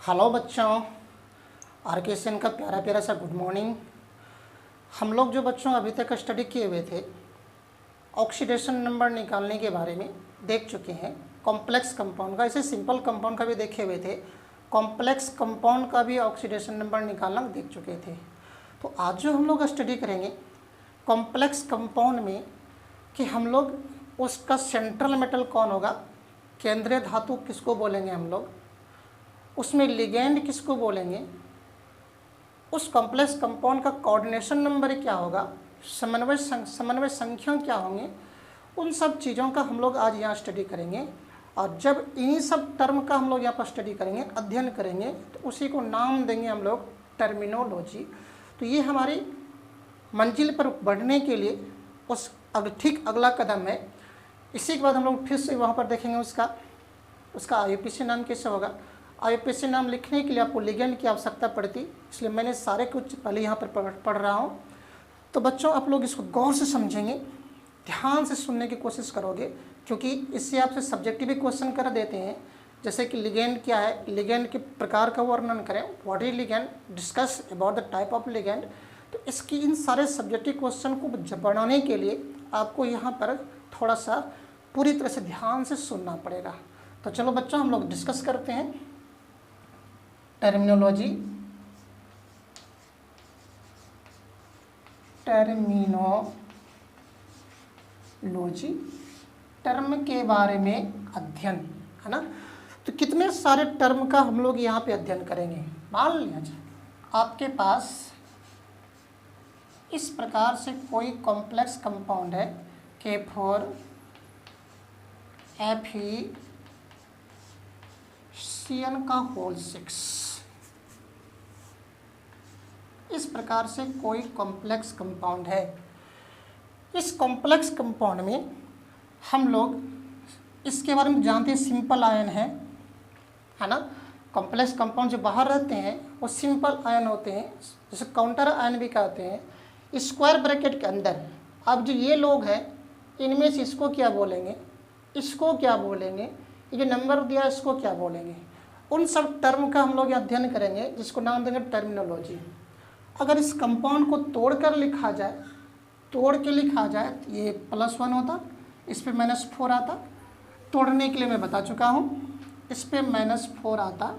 Hello बच्चों, आरकेएसएन का प्यारा प्यारा सा गुड मॉर्निंग। हम लोग जो बच्चों अभी तक स्टडी किए हुए थे ऑक्सीडेशन नंबर निकालने के बारे में देख चुके हैं। कॉम्प्लेक्स कंपाउंड का, इसे सिंपल कंपाउंड का भी देखे हुए थे, कॉम्प्लेक्स कंपाउंड का भी ऑक्सीडेशन नंबर निकालना देख चुके थे। तो आज जो हम लोग स्टडी करेंगे कॉम्प्लेक्स कंपाउंड में कि हम लोग उसका सेंट्रल मेटल कौन होगा, केंद्रीय धातु किसको बोलेंगे हम लोग, उसमें लिगेंड किसको बोलेंगे, उस कॉम्प्लेक्स कंपाउंड का कोऑर्डिनेशन नंबर क्या होगा, समन्वय संख्या क्या होंगे, उन सब चीज़ों का हम लोग आज यहाँ स्टडी करेंगे। और जब इन्हीं सब टर्म का हम लोग यहाँ पर स्टडी करेंगे, अध्ययन करेंगे, तो उसी को नाम देंगे हम लोग टर्मिनोलॉजी। तो ये हमारी मंजिल पर बढ़ने के लिए उस ठीक अगला कदम है। इसी के बाद हम लोग फिर से वहाँ पर देखेंगे उसका आईयूपीएसी नाम कैसे होगा। आईयूपीएसी नाम लिखने के लिए आपको लिगेंड की आवश्यक्ता पड़ती, इसलिए मैंने सारे कुछ पहले यहाँ पर पढ़ रहा हूँ। तो बच्चों आप लोग इसको गौर से समझेंगे, ध्यान से सुनने की कोशिश करोगे, क्योंकि इससे आपसे सब्जेक्टिव क्वेश्चन कर देते हैं। जैसे कि लिगेंड क्या है, लिगेंड के प्रकार का वर्णन करें, what is ligand, discuss about the type of ligand. तो इसकी इन सारे सब्जेक्टिव क्वेश्चन को बनाने के लिए आपको यहाँ पर थोड़ा सा पूरी तरह से ध्यान से सुनना पड़ेगा। तो चलो बच्चों हम लोग डिस्कस करते हैं टर्मिनोलॉजी। टर्म के बारे में अध्ययन, है ना। तो कितने सारे टर्म का हम लोग यहाँ पे अध्ययन करेंगे। मान लिया जाए आपके पास इस प्रकार से कोई कॉम्प्लेक्स कंपाउंड है K4 FeCN का होल 6। इस प्रकार से कोई कॉम्प्लेक्स कंपाउंड है। इस कॉम्प्लेक्स कंपाउंड में हम लोग इसके बारे में जानते हैं, सिंपल आयन है ना। कॉम्प्लेक्स कंपाउंड जो बाहर रहते हैं वो सिंपल आयन होते हैं, जैसे काउंटर आयन भी कहते हैं। स्क्वायर ब्रैकेट के अंदर अब जो ये लोग हैं इनमें से इसको क्या बोलेंगे, इसको क्या बोलेंगे, ये जो नंबर दिया है इसको क्या बोलेंगे, उन सब टर्म का हम लोग अध्ययन करेंगे, जिसको नाम देंगे टर्मिनोलॉजी। अगर इस कंपाउंड को तोड़कर लिखा जाए, तोड़ के लिखा जाए तो ये +1 होता, इस पर -4 आता। तोड़ने के लिए मैं बता चुका हूँ, इस पर -4 आता,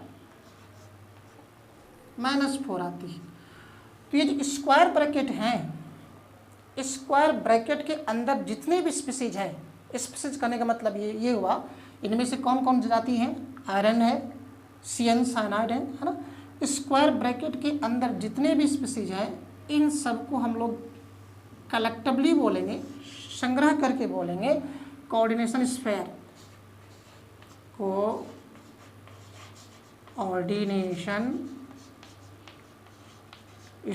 -4 आती। तो ये जो स्क्वायर ब्रैकेट हैं, स्क्वायर ब्रैकेट के अंदर जितने भी स्पीसीज हैं, स्पीसीज करने का मतलब ये हुआ, इनमें से कौन कौन जाती हैं, आयरन है, CN साइनाइड है ना। स्क्वायर ब्रैकेट के अंदर जितने भी स्पीसीज हैं इन सबको हम लोग कलेक्टिवली बोलेंगे, संग्रह करके बोलेंगे कोऑर्डिनेशन स्फीयर, कोऑर्डिनेशन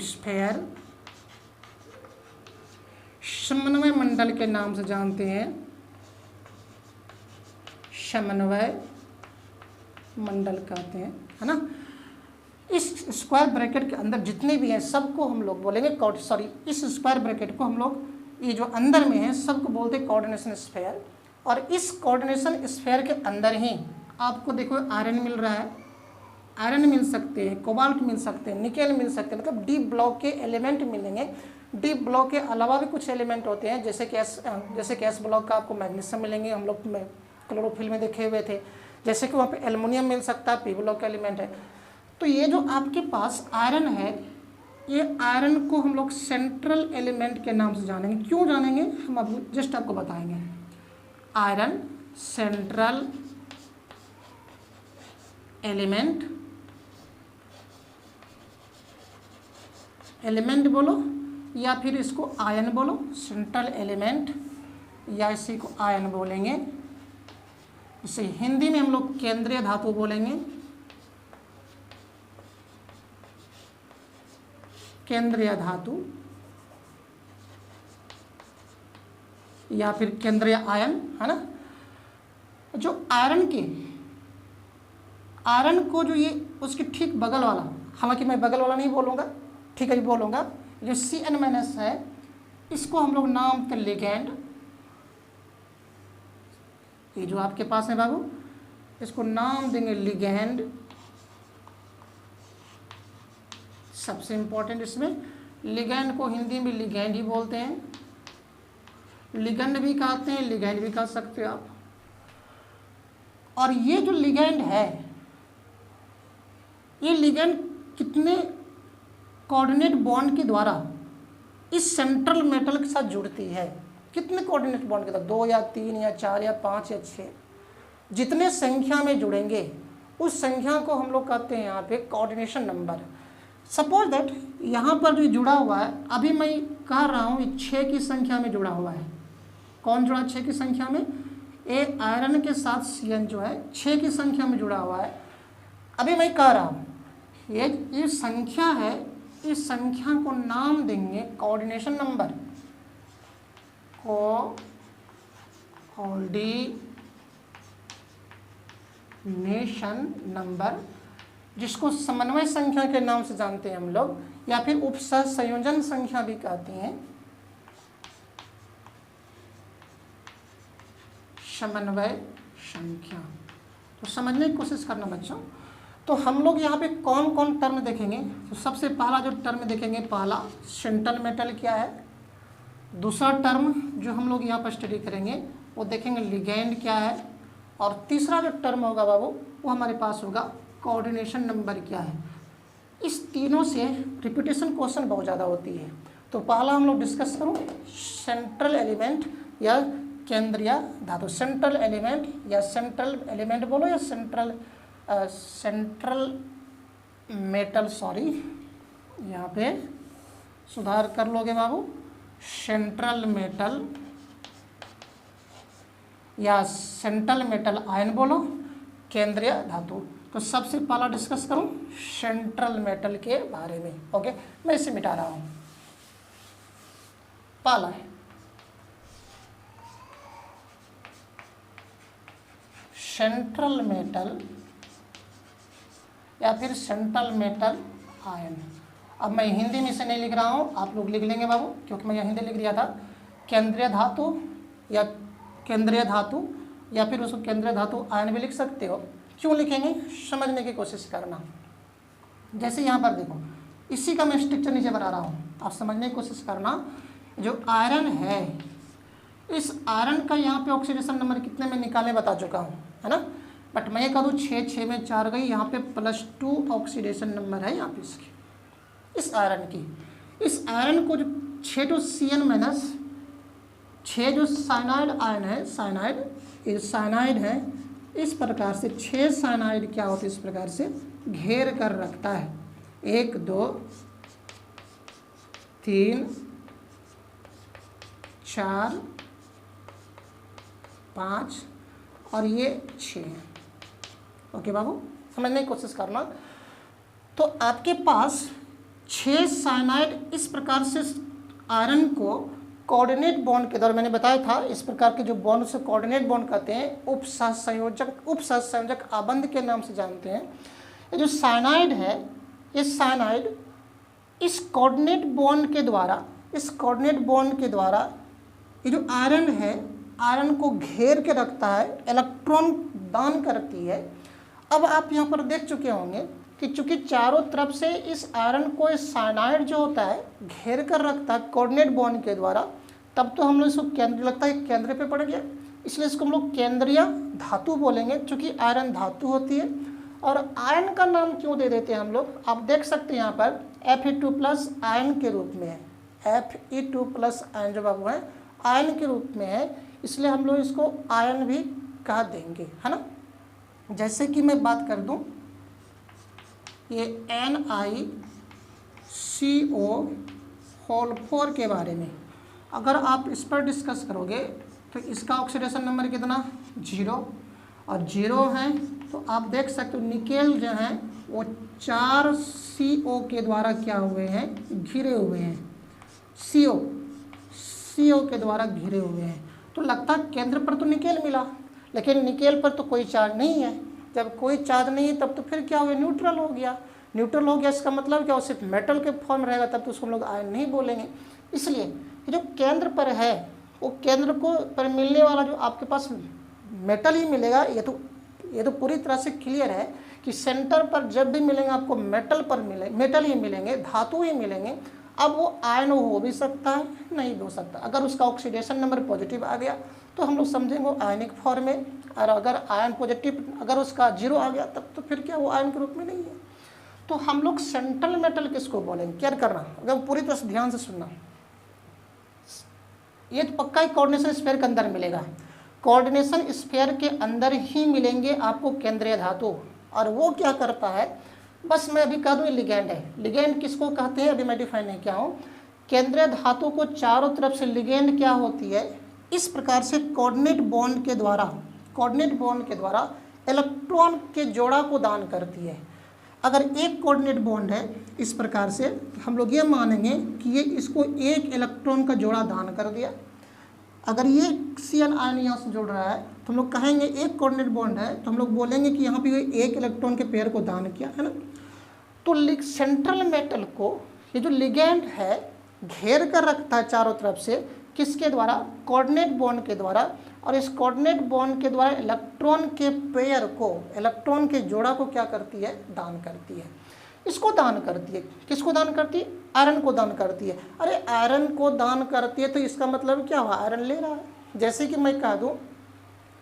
स्फीयर। समन्वय मंडल के नाम से जानते हैं, समन्वय मंडल कहते हैं, है ना। इस स्क्वायर ब्रैकेट के अंदर जितने भी हैं सबको हम लोग बोलेंगे इस स्क्वायर ब्रैकेट को हम लोग, ये जो अंदर में है सबको बोलते हैं कोऑर्डिनेशन स्फीयर। और इस कोऑर्डिनेशन स्फीयर के अंदर ही आपको देखो आयरन मिल रहा है, आयरन मिल सकते हैं, कोबाल्ट मिल सकते हैं, निकेल मिल सकते हैं, मतलब डी ब्लॉक के एलिमेंट मिलेंगे। डी ब्लॉक के अलावा भी कुछ एलिमेंट होते हैं, जैसे कि एस ब्लॉक का आपको मैग्नीशियम मिलेंगे, हम लोग क्लोरोफिल में देखे हुए थे। जैसे कि वहाँ पे एल्युमिनियम मिल सकता है, P ब्लॉक का एलिमेंट है। तो ये जो आपके पास आयरन है, ये आयरन को हम लोग सेंट्रल एलिमेंट के नाम से जानेंगे। क्यों जानेंगे हम अभी जस्ट आपको बताएंगे। आयरन सेंट्रल एलिमेंट, एलिमेंट बोलो या फिर इसको आयन बोलो, सेंट्रल एलिमेंट या इसी को आयन बोलेंगे। इसे हिंदी में हम लोग केंद्रीय धातु बोलेंगे, केंद्रीय धातु या फिर केंद्रीय आयन, है ना। जो आयरन को जो ये उसके ठीक बगल वाला, हालांकि मैं बगल वाला नहीं बोलूँगा, ठीक है बोलूँगा, जो CN- है इसको हम लोग नाम के लिगेंड, ये जो आपके पास है बाबू, इसको नाम देंगे लिगेंड। सबसे इम्पोर्टेंट इसमें लिगैंड को हिंदी में लिगैंड ही बोलते हैं, लिगैंड भी कहते हैं, लिगैंड भी कह सकते हो आप। और ये जो लिगैंड है, ये लिगैंड कितने कोऑर्डिनेट बॉन्ड के द्वारा इस सेंट्रल मेटल के साथ जुड़ती है? कितने कोऑर्डिनेट बॉन्ड के साथ? 2 या 3 या 4 या 5 या 6, जितने संख्या में जुड़ेंगे उस संख्या को हम लोग कहते हैं यहाँ पे कोऑर्डिनेशन नंबर। सपोज दैट यहाँ पर जो जुड़ा हुआ है, अभी मैं कह रहा हूँ 6 की संख्या में जुड़ा हुआ है। कौन जुड़ा 6 की संख्या में? ए आयरन के साथ CN जो है 6 की संख्या में जुड़ा हुआ है। अभी मैं कह रहा हूँ ये संख्या है, इस संख्या को नाम देंगे कोऑर्डिनेशन नंबर, कोऑर्डिनेशन नंबर, जिसको समन्वय संख्या के नाम से जानते हैं हम लोग, या फिर उपसंयोजन संख्या भी कहते हैं। समन्वय संख्या, तो समझने की कोशिश करना बच्चों। तो हम लोग यहाँ पे कौन कौन टर्म देखेंगे? तो सबसे पहला जो टर्म देखेंगे, पहला सेंट्रल मेटल क्या है। दूसरा टर्म जो हम लोग यहाँ पर स्टडी करेंगे वो देखेंगे लिगैंड क्या है। और तीसरा जो टर्म होगा बाबू वो हमारे पास होगा कोऑर्डिनेशन नंबर क्या है। इस तीनों से रिपीटेशन क्वेश्चन बहुत ज़्यादा होती है। तो पहला हम लोग डिस्कस करूँ सेंट्रल एलिमेंट या केंद्रीय धातु। सेंट्रल एलिमेंट या सेंट्रल एलिमेंट बोलो या सेंट्रल मेटल, सॉरी यहाँ पे सुधार कर लोगे बाबू। सेंट्रल मेटल या सेंट्रल मेटल आयन बोलो, केंद्रीय धातु। तो सबसे पहला डिस्कस करूं सेंट्रल मेटल के बारे में। ओके, मैं इसे मिटा रहा हूं। पहला है सेंट्रल मेटल या फिर सेंट्रल मेटल आयन। अब मैं हिंदी में इसे नहीं लिख रहा हूँ, आप लोग लिख लेंगे बाबू, क्योंकि मैं हिंदी लिख दिया था। केंद्रीय धातु या केंद्रीय धातु या फिर उसको केंद्रीय धातु आयन भी लिख सकते हो। क्यों लिखेंगे समझने की कोशिश करना। जैसे यहाँ पर देखो, इसी का मैं स्ट्रक्चर नीचे बना रहा हूँ, आप समझने की कोशिश करना। जो आयरन है, इस आयरन का यहाँ पे ऑक्सीडेशन नंबर कितने में निकाले बता चुका हूँ, है ना। बट मैं ये कह दूँ 6 में 4 गई, यहाँ पे +2 ऑक्सीडेशन नंबर है यहाँ पे इसकी, इस आयरन की। इस आयरन को जो 6 तो CN- 6 जो साइनाइड आयन है, साइनाइड, ये साइनाइड है, इस प्रकार से 6 साइनाइड क्या होते हैं, इस प्रकार से घेर कर रखता है। 1 2 3 4 5 और ये 6। ओके बाबू, समझने की कोशिश करना। तो आपके पास 6 साइनाइड इस प्रकार से आयरन को कोऑर्डिनेट बॉन्ड के द्वारा, मैंने बताया था इस प्रकार के जो बॉन्ड से कोऑर्डिनेट बॉन्ड कहते हैं, उपसंयोजक आबंध के नाम से जानते हैं। ये जो साइनाइड है, ये साइनाइड इस कोऑर्डिनेट बॉन्ड के द्वारा, इस कोऑर्डिनेट बॉन्ड के द्वारा ये जो आयरन है, आयरन को घेर के रखता है, इलेक्ट्रॉन दान करती है। अब आप यहाँ पर देख चुके होंगे कि चूंकि चारों तरफ से इस आयरन को इस साइनाइड जो होता है घेर कर रखता है कोऑर्डिनेट बॉन्ड के द्वारा, तब तो हम लोग इसको केंद्र, लगता है केंद्र पे पड़ गया, इसलिए इसको हम लोग केंद्रीय धातु बोलेंगे, चूंकि आयरन धातु होती है। और आयन का नाम क्यों दे देते हैं हम लोग, आप देख सकते हैं यहाँ पर Fe2+ आयन के रूप में है, Fe2+ आयन जो बाबू है आयन के रूप में है, इसलिए हम लोग इसको आयन भी कह देंगे, है ना। जैसे कि मैं बात कर दूं ये NiCO4 के बारे में, अगर आप इस पर डिस्कस करोगे तो इसका ऑक्सीडेशन नंबर कितना 0 और 0 है। तो आप देख सकते हो निकेल जो है वो 4 CO के द्वारा क्या हुए हैं, घिरे हुए हैं, CO के द्वारा घिरे हुए हैं। तो लगता है केंद्र पर तो निकेल मिला, लेकिन निकेल पर तो कोई चार्ज नहीं है। जब कोई चार्ज नहीं है तब तो फिर क्या हुआ, न्यूट्रल हो गया। न्यूट्रल हो गया इसका मतलब क्या, वो सिर्फ मेटल के फॉर्म रहेगा, तब तो उसको हम लोग आयन नहीं बोलेंगे। इसलिए ये जो केंद्र पर है, वो केंद्र को पर मिलने वाला जो आपके पास मेटल ही मिलेगा, ये तो ये तो पूरी तरह से क्लियर है कि सेंटर पर जब भी मिलेंगे आपको मेटल ही मिलेंगे, धातु ही मिलेंगे। अब वो आयन हो भी सकता है, नहीं भी हो सकता। अगर उसका ऑक्सीडेशन नंबर पॉजिटिव आ गया तो हम लोग समझेंगे वो आयनिक फॉर्म में, और अगर आयन पॉजिटिव अगर उसका 0 आ गया तब तो फिर क्या वो आयन के रूप में नहीं है। तो हम लोग सेंट्रल मेटल किसको बोलेंगे, केयर करना, अगर पूरी तरह से ध्यान से सुनना। ये तो पक्का ही कोऑर्डिनेशन स्फीयर के अंदर मिलेगा, कोऑर्डिनेशन स्फीयर के अंदर ही मिलेंगे आपको केंद्रीय धातु। और वो क्या करता है, बस मैं अभी कह दूँ लिगैंड है। लिगैंड किसको कहते हैं अभी मैं डिफाइन नहीं किया हूँ। केंद्रीय धातु को चारों तरफ से लिगैंड क्या होती है, इस प्रकार से कोऑर्डिनेट बॉन्ड के द्वारा इलेक्ट्रॉन के जोड़ा को दान करती है। अगर एक कोऑर्डिनेट बॉन्ड है इस प्रकार से, तो हम लोग ये मानेंगे कि ये इसको एक इलेक्ट्रॉन का जोड़ा दान कर दिया। अगर ये Cn आयन यहाँ से जुड़ रहा है तो हम लोग कहेंगे एक कोऑर्डिनेट बॉन्ड है, तो हम लोग बोलेंगे कि यहाँ पे एक इलेक्ट्रॉन के पेयर को दान किया है ना। तो सेंट्रल मेटल को ये जो लिगैंड है घेर कर रखता है चारों तरफ से, किसके द्वारा, कोऑर्डिनेट बॉन्ड के द्वारा। और इस कोऑर्डिनेट बॉन्ड के द्वारा इलेक्ट्रॉन के पेयर को, इलेक्ट्रॉन के जोड़ा को क्या करती है, दान करती है। इसको दान करती है, किसको दान करती है, आयरन को दान करती है। अरे आयरन को दान करती है तो इसका मतलब क्या हुआ, आयरन ले रहा है। जैसे कि मैं कह दूं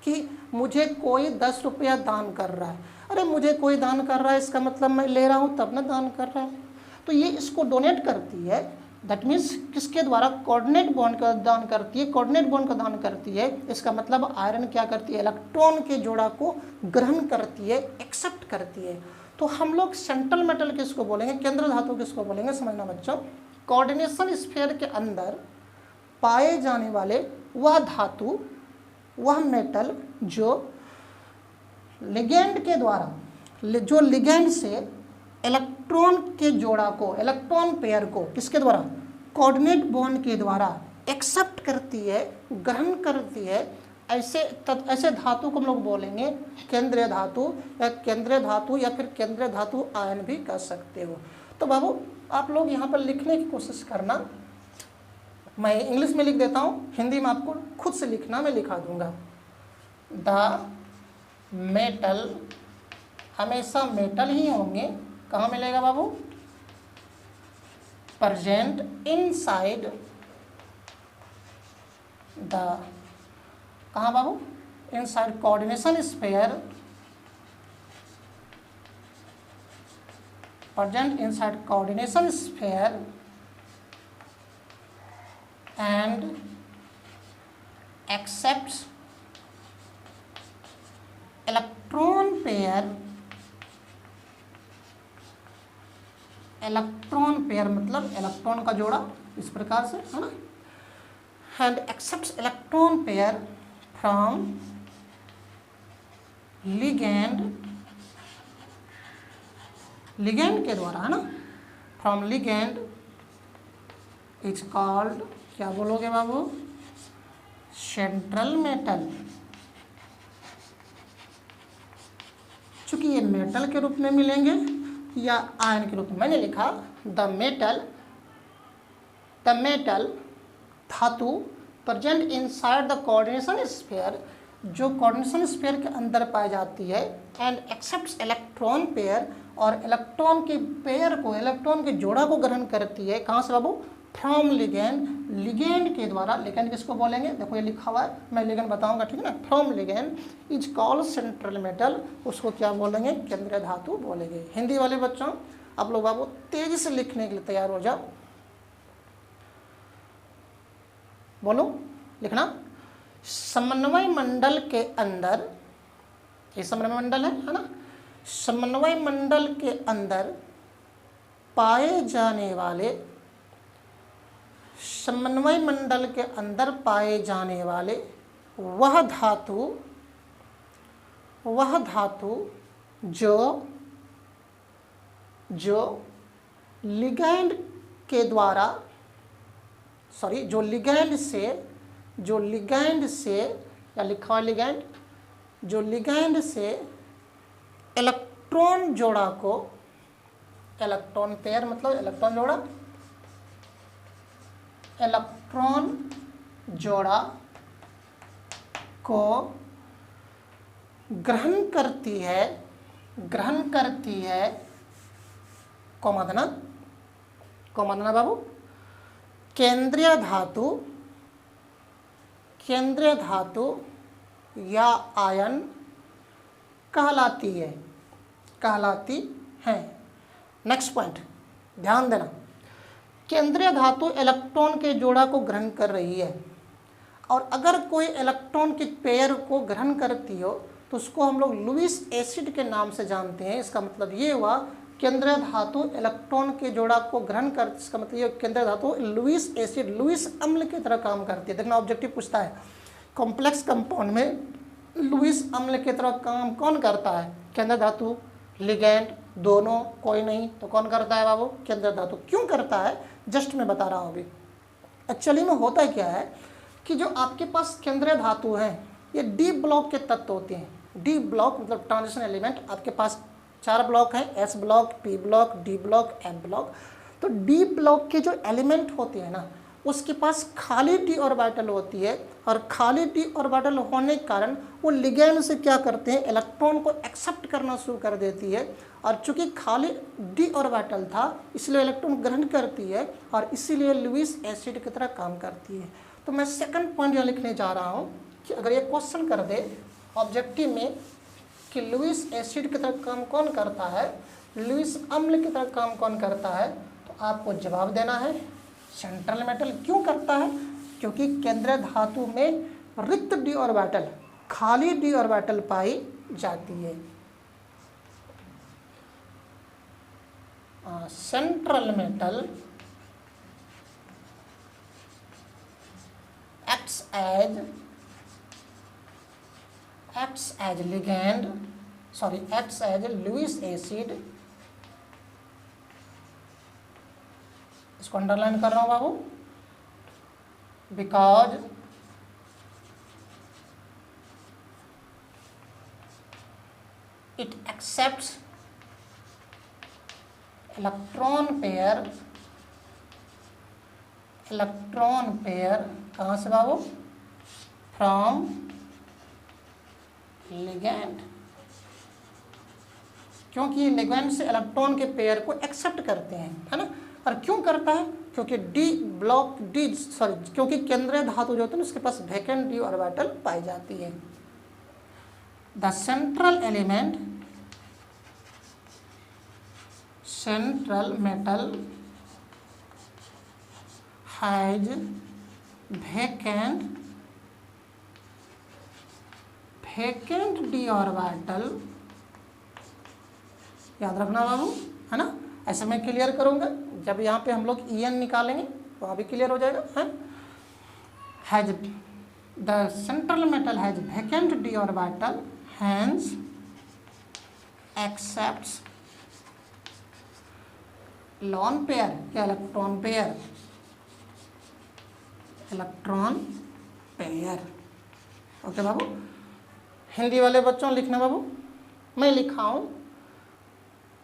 कि मुझे कोई 10 रुपया दान कर रहा है, अरे मुझे कोई दान कर रहा है इसका मतलब मैं ले रहा हूँ तब ना दान कर रहा है। तो ये इसको डोनेट करती है, दैट मीन्स किसके द्वारा, कोऑर्डिनेट बॉन्ड का दान करती है, कोऑर्डिनेट बॉन्ड का दान करती है। इसका मतलब आयरन क्या करती है, इलेक्ट्रॉन के जोड़ा को ग्रहण करती है, एक्सेप्ट करती है। तो हम लोग सेंट्रल मेटल किसको बोलेंगे, केंद्र धातु किसको बोलेंगे, समझना बच्चों। कोऑर्डिनेशन स्फीयर के अंदर पाए जाने वाले वह धातु, वह मेटल जो लिगैंड के द्वारा, जो लिगैंड से इलेक्ट्रॉन के जोड़ा को, इलेक्ट्रॉन पेयर को किसके द्वारा, कोऑर्डिनेट बॉन्ड के द्वारा एक्सेप्ट करती है, ग्रहण करती है। ऐसे धातु को हम लोग बोलेंगे केंद्रीय धातु, या केंद्रीय धातु या फिर केंद्रीय धातु आयन भी कह सकते हो। तो बाबू आप लोग यहाँ पर लिखने की कोशिश करना, मैं इंग्लिश में लिख देता हूँ, हिंदी में आपको खुद से लिखना, मैं लिखा दूंगा। द मेटल, हमेशा मेटल ही होंगे, कहाँ मिलेगा बाबू, प्रेजेंट इनसाइड द, कहाँ बाबू, inside coordination sphere, present inside coordination sphere and accepts electron pair, electron pair मतलब इलेक्ट्रॉन का जोड़ा, इस प्रकार से है ना, and accepts electron pair from ligand, ligand के द्वारा है ना, फ्रॉम लिगैंड इज कॉल्ड, क्या बोलोगे बाबू, सेंट्रल मेटल। चूंकि ये मेटल के रूप में मिलेंगे या आयन के रूप में, मैंने लिखा द मेटल धातु present inside the coordination sphere, जो कोऑर्डिनेशन स्फीयर के अंदर पाई जाती है, एंड एक्सेप्ट्स इलेक्ट्रॉन पेयर, और इलेक्ट्रॉन के पेयर को, इलेक्ट्रॉन के जोड़ा को ग्रहण करती है, कहाँ से बाबू, फ्रॉम लिगैंड, लिगैंड के द्वारा। लिगैंड किसको बोलेंगे, देखो ये लिखा हुआ है, मैं लिगैंड बताऊंगा, ठीक है ना। From ligand is called central metal, उसको क्या बोलेंगे, केंद्रीय धातु बोलेंगे। हिंदी वाले बच्चों आप लोग बाबू तेजी से लिखने के लिए तैयार हो जाओ, बोलो लिखना। समन्वय मंडल के अंदर, ये समन्वय मंडल है ना, समन्वय मंडल के अंदर पाए जाने वाले, समन्वय मंडल के अंदर पाए जाने वाले वह धातु जो लिगैंड के द्वारा, सॉरी जो लिगैंड से या लिखा हुआ लिगैंड, जो लिगैंड से इलेक्ट्रॉन जोड़ा को, इलेक्ट्रॉन पेयर मतलब इलेक्ट्रॉन जोड़ा, इलेक्ट्रॉन जोड़ा को ग्रहण करती है कॉमा देना बाबू, केंद्रीय धातु या आयन कहलाती है। नेक्स्ट पॉइंट ध्यान देना, केंद्रीय धातु इलेक्ट्रॉन के जोड़ा को ग्रहण कर रही है, और अगर कोई इलेक्ट्रॉन के पेयर को ग्रहण करती हो तो उसको हम लोग लुईस एसिड के नाम से जानते हैं। इसका मतलब ये हुआ केंद्रीय धातु इलेक्ट्रॉन के जोड़ा को ग्रहण कर, इसका मतलब ये केंद्रीय धातु लुईस एसिड, लुईस अम्ल की तरह काम करती है। देखना ऑब्जेक्टिव पूछता है कॉम्प्लेक्स कंपाउंड में लुईस अम्ल की तरह काम कौन करता है? केंद्रीय धातु, लिगैंड, दोनों, कोई नहीं तो कौन करता है बाबू? केंद्रीय धातु। क्यों करता है जस्ट मैं बता रहा हूँ अभी। एक्चुअली में होता क्या है कि जो आपके पास केंद्रीय धातु हैं ये डी ब्लॉक के तत्व होते हैं। डी ब्लॉक मतलब ट्रांजिशन एलिमेंट, आपके पास 4 ब्लॉक हैं, S block, P block, D block, F block. तो डी ब्लॉक के जो एलिमेंट होते हैं ना उसके पास खाली डी ऑर्बिटल होती है, और खाली डी ऑर्बिटल होने के कारण वो लिगैंड से क्या करते हैं, इलेक्ट्रॉन को एक्सेप्ट करना शुरू कर देती है। और चूंकि खाली डी ऑर्बिटल था इसलिए इलेक्ट्रॉन ग्रहण करती है, और इसीलिए लुईस एसिड की तरह काम करती है। तो मैं सेकंड पॉइंट यहाँ लिखने जा रहा हूँ कि अगर ये क्वेश्चन कर दे ऑब्जेक्टिव में कि लुईस एसिड की तरह काम कौन करता है, लुईस अम्ल की तरह काम कौन करता है, तो आपको जवाब देना है सेंट्रल मेटल। क्यों करता है? क्योंकि केंद्रीय धातु में रिक्त डी ऑर्बिटल, खाली डी ऑर्बिटल पाई जाती है। Central metal acts as ligand, acts as Lewis acid। इसको अंडरलाइन कर रहा हूं बाबू, because it accepts electron pair कहाँ से बाबू? From ligand. क्योंकि लिगैंड से इलेक्ट्रॉन के पेयर को एक्सेप्ट करते हैं, है ना। और क्यों करता है? क्योंकि क्योंकि केंद्रीय धातु जो होती है उसके पास वैकेंट डी ऑर्बिटल पाई जाती है। The central metal has vacant D orbital. याद रखना बाबू, है ना। ऐसे मैं क्लियर करूंगा, जब यहाँ पे हम लोग EN निकालेंगे तो वहाँ भी क्लियर हो जाएगा। है has the central metal has vacant D orbital, hence accepts lone pair या इलेक्ट्रॉन पेयर। ओके बाबू। हिंदी वाले बच्चों लिखना बाबू, मैं लिखा हूँ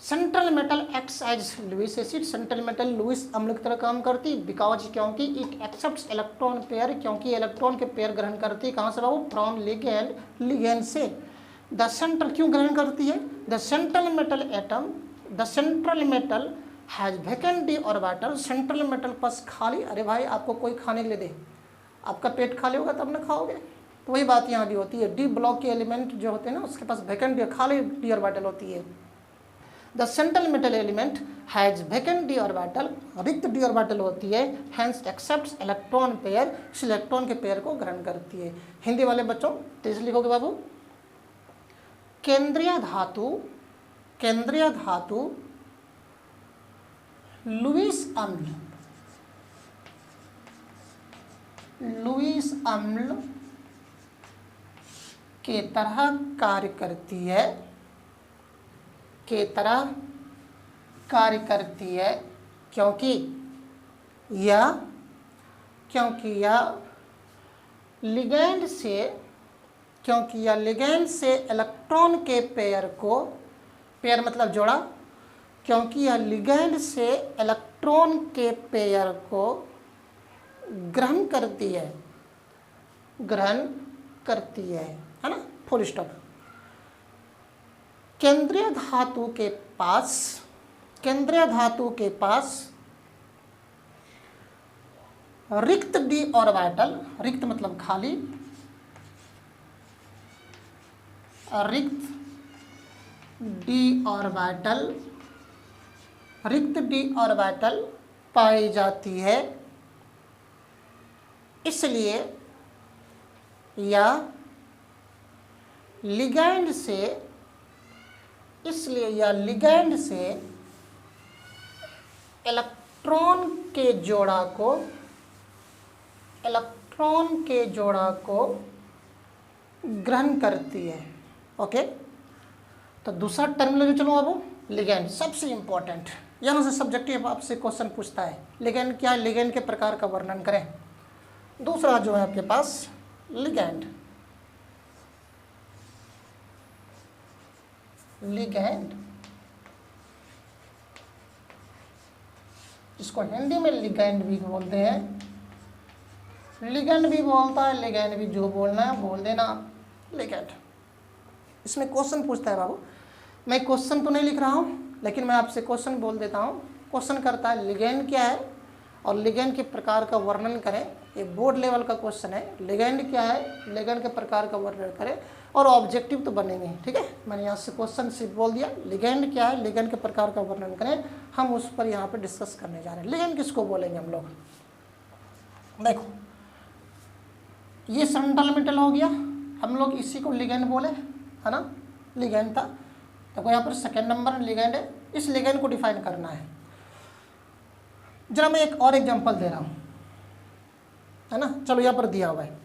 central metal acts as Lewis acid. Central metal Lewis अम्ल की तरह काम करती, बिकॉज क्योंकि इट एक्सेप्ट्स इलेक्ट्रॉन पेयर, क्योंकि इलेक्ट्रॉन के पेयर ग्रहण करती। कहाँ से बाबू? फ्रॉम लिगैंड से। द सेंट्रल क्यों ग्रहण करती है? The central metal has vacant D orbital. Central metal पास खाली, अरे भाई आपको कोई खाने के लिए दे, आपका पेट खाली होगा तब ना खाओगे, तो वही बात यहाँ भी होती है। डी ब्लॉक के एलिमेंट जो होते हैं ना उसके पास वैकेंट खाली डी ऑर्बिटल होती है। The central metal element has vacant D orbital, रिक्त डी ऑर्बिटल होती है, हैंस एक्सेप्ट्स इलेक्ट्रॉन पेयर, इस इलेक्ट्रॉन के पेयर को ग्रहण करती है। हिंदी वाले बच्चों तेज लिखोगे बाबू। केंद्रीय धातु लुईस अम्ल के तरह कार्य करती है, क्योंकि यह लिगैंड से इलेक्ट्रॉन के पेयर को, पेयर मतलब जोड़ा, क्योंकि यह लिगैंड से इलेक्ट्रॉन के पेयर को ग्रहण करती है, है ना, फुल स्टॉप। केंद्रीय धातु के पास रिक्त डी ऑर्बिटल, रिक्त मतलब खाली, रिक्त डी ऑर्बिटल पाई जाती है, इसलिए या लिगैंड से इलेक्ट्रॉन के जोड़ा को ग्रहण करती है। ओके, तो दूसरा टर्मिनोलॉजी चलो अब लिगैंड, सबसे इंपॉर्टेंट, यहाँ से सब्जेक्टिव आपसे क्वेश्चन पूछता है लिगैंड क्या है, लिगैंड के प्रकार का वर्णन करें। दूसरा जो है आपके पास लिगैंड, इसको हिंदी में लिगैंड भी बोलते हैं, लिगैंड भी बोलता है, लिगैंड भी, जो बोलना है बोल देना लिगैंड। इसमें क्वेश्चन पूछता है बाबू, मैं क्वेश्चन तो नहीं लिख रहा हूँ लेकिन मैं आपसे क्वेश्चन बोल देता हूँ। क्वेश्चन करता है लिगैंड क्या है और लिगैंड के प्रकार का वर्णन करें। ये बोर्ड लेवल का क्वेश्चन है, लिगैंड क्या है, लिगैंड के प्रकार का वर्णन करें, और ऑब्जेक्टिव तो बनेंगे। ठीक है, मैंने यहाँ से क्वेश्चन से बोल दिया लिगैंड क्या है, लिगैंड के प्रकार का वर्णन करें, हम उस पर यहाँ पे डिस्कस करने जा रहे हैं। लिगैंड किसको बोलेंगे हम लोग, देखो ये सेंट्रल मेटल हो गया, हम लोग इसी को लिगैंड बोले, है ना, लिगैंड था। देखो यहाँ पर सेकेंड नंबर में लिगैंड है, इस लिगैंड को डिफाइन करना है। जरा मैं एक और एग्जांपल दे रहा हूँ, है ना, चलो यहाँ पर दिया हुआ है,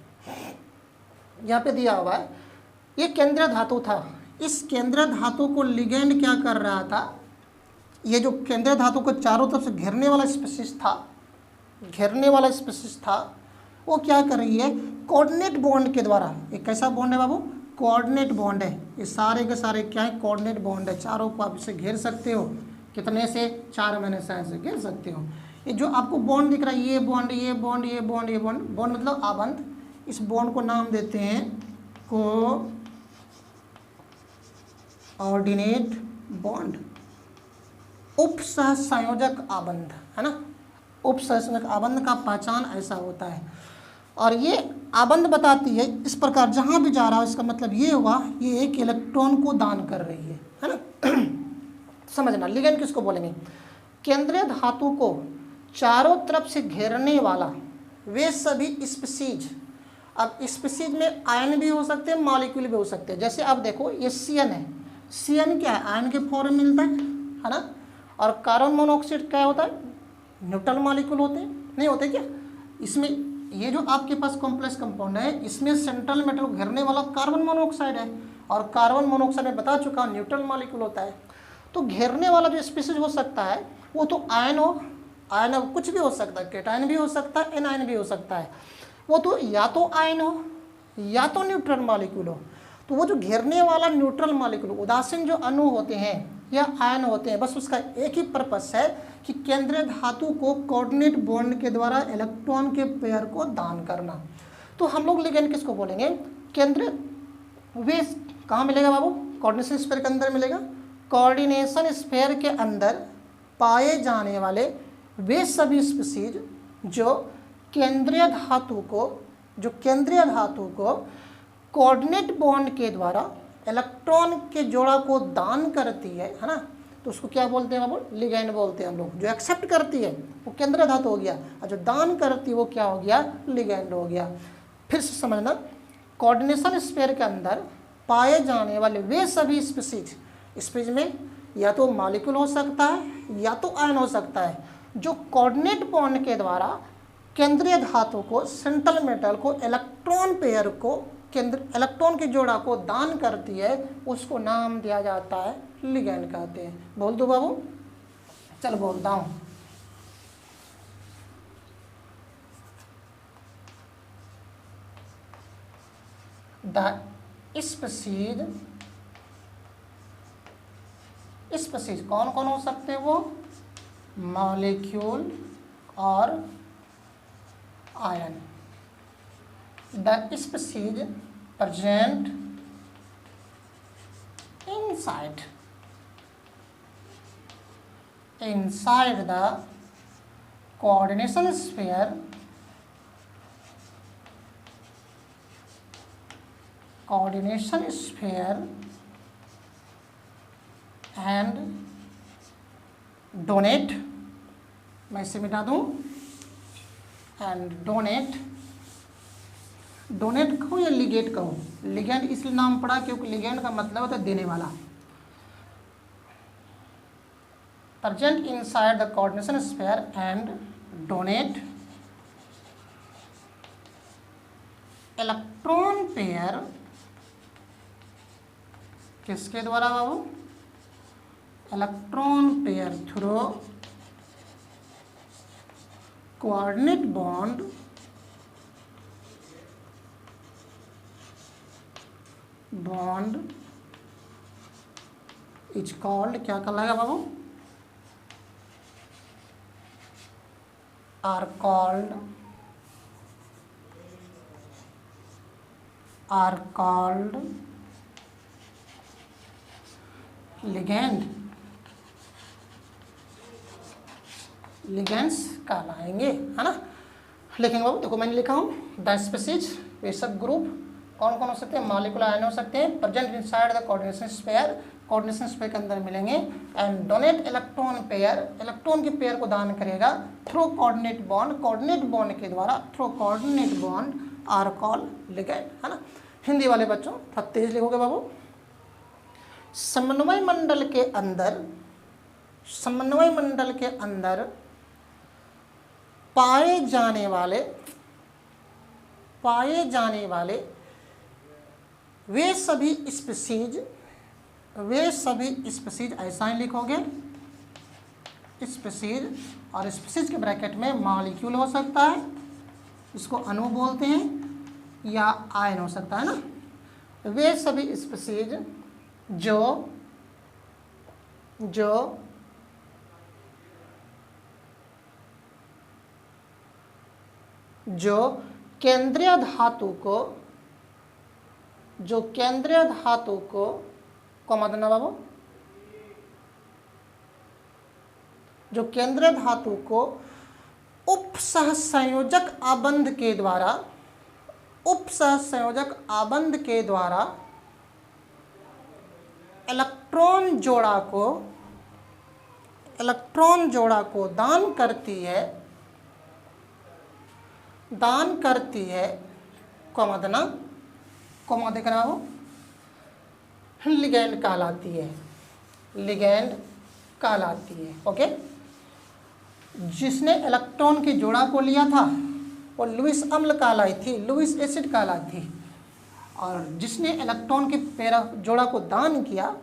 यहाँ पे दिया हुआ है, ये केंद्रीय धातु था, इस केंद्रीय धातु को लिगैंड क्या कर रहा था, ये जो केंद्रीय धातु को चारों तरफ से घेरने वाला स्पीशीज था, वो क्या कर रही है, कोऑर्डिनेट बॉन्ड के द्वारा, ये कैसा बॉन्ड है बाबू, कोऑर्डिनेट बॉन्ड है, ये सारे के सारे क्या है, कोऑर्डिनेट बॉन्ड है, चारों को आप इसे घेर सकते हो, कितने से, 4 महीने से घेर सकते हो। ये जो आपको बॉन्ड दिख रहा है, ये बॉन्ड, ये बॉन्ड, ये बॉन्ड, ये बॉन्ड, बॉन्ड मतलब आबंध, इस बॉन्ड को नाम देते हैं कोऑर्डिनेट बॉन्ड, उपसहसंयोजक आबंध, है ना, उपसहसंयोजक आबंध का पहचान ऐसा होता है। और ये आबंध बताती है इस प्रकार, जहाँ भी जा रहा है इसका मतलब ये हुआ, ये एक इलेक्ट्रॉन को दान कर रही है ना। समझना, लिगैंड किसको बोलेंगे, केंद्रीय धातु को चारों तरफ से घेरने वाला वे सभी स्पीशीज। अब स्पीशीज में आयन भी हो सकते हैं, मॉलिक्यूल भी हो सकते हैं। जैसे आप देखो ये CN है, CN क्या है, आयन के फॉर्म में मिलता है ना, और कार्बन मोनोऑक्साइड क्या होता है, न्यूट्रल मॉलिक्यूल होते हैं, नहीं होते क्या। इसमें ये जो आपके पास कॉम्प्लेक्स कंपाउंड है, इसमें सेंट्रल मेटल को घेरने वाला कार्बन मोनोऑक्साइड है, और कार्बन मोनोऑक्साइड में बता चुका न्यूट्रल मॉलिक्यूल होता है। तो घेरने वाला जो स्पीशीज हो सकता है वो तो आयन आयन कुछ भी हो सकता है, केटायन भी हो सकता है, एनायन भी हो सकता है, वो तो या तो आयन हो या तो न्यूट्रल मॉलिक्यूल हो। तो वो जो घेरने वाला न्यूट्रल मॉलिक्यूल, उदासीन जो अणु होते हैं या आयन होते हैं, बस उसका एक ही पर्पस है कि केंद्रीय धातु को कोऑर्डिनेट बॉन्ड के द्वारा इलेक्ट्रॉन के पेयर को दान करना। तो हम लोग लिगैंड किसको बोलेंगे, केंद्रीय, वे कहाँ मिलेगा बाबू, कोऑर्डिनेशन स्फीयर के अंदर मिलेगा। कोऑर्डिनेशन स्फीयर के अंदर पाए जाने वाले वे सभी स्पीशीज जो केंद्रीय धातु को कोऑर्डिनेट बॉन्ड के द्वारा इलेक्ट्रॉन के जोड़ा को दान करती है ना, तो उसको क्या बोलते हैं बाबू, लिगैंड बोलते हैं हम लोग। जो एक्सेप्ट करती है वो केंद्रीय धातु हो गया, और जो दान करती है वो क्या हो गया, लिगैंड हो गया। फिर से समझना, कोऑर्डिनेशन स्फीयर के अंदर पाए जाने वाले वे सभी स्पीशीज में या तो मॉलिक्यूल हो सकता है या तो आयन हो सकता है, जो कोऑर्डिनेट बॉन्ड के द्वारा केंद्रीय धातु को, सेंट्रल मेटल को, इलेक्ट्रॉन पेयर को, इलेक्ट्रॉन के जोड़ा को दान करती है, उसको नाम दिया जाता है लिगैंड कहते हैं। बोल दो बाबू, चल बोलता हूँ। द स्पीशीज कौन कौन हो सकते हैं, वो मॉलिक्यूल और ion. The species present in inside the coordination sphere and donate, मैं इसे मिटा दूँ, एंड डोनेट कहूँ या लिगेट कहूँ, लिगेंड इसलिए नाम पड़ा क्योंकि लिगेंड का मतलब होता है देने वाला। Present inside the coordination sphere and donate electron pair, किसके द्वारा बाबू, electron pair through coordinate bond is called, क्या कहलाएगा बाबू, आर कॉल्ड लिगेंड्स कहलाएंगे, है ना। लिखेंगे बाबू, देखो मैंने लिखा हूँ द स्पीशीज, वे सब ग्रुप कौन कौन हो सकते हैं, मॉलिक्यूलर आयन हो सकते हैं, present inside the coordination sphere के अंदर मिलेंगे, and donate electron pair, electron के पेयर को दान करेगा थ्रू कोऑर्डिनेट बॉन्ड के द्वारा, through coordinate bond are called ligand, है ना। हिंदी वाले बच्चों थोड़ा तेज लिखोगे बाबू। समन्वय मंडल के अंदर पाए जाने वाले वे सभी स्पीशीज, ऐसा ही लिखोगे, स्पीशीज, और स्पीशीज के ब्रैकेट में मॉलिक्यूल हो सकता है, इसको अणु बोलते हैं, या आयन हो सकता है ना। वे सभी स्पीशीज जो केंद्रीय धातु को मतलब बाबू, जो केंद्रीय धातु को उपसहसंयोजक आबंध के द्वारा इलेक्ट्रॉन जोड़ा को दान करती है, देखना हो, लिगेंड कहलाती है। ओके, जिसने इलेक्ट्रॉन के जोड़ा को लिया था वो लुईस अम्ल कहलाई थी, लुईस एसिड कहलाती थी, और जिसने इलेक्ट्रॉन के पेयर जोड़ा को दान किया,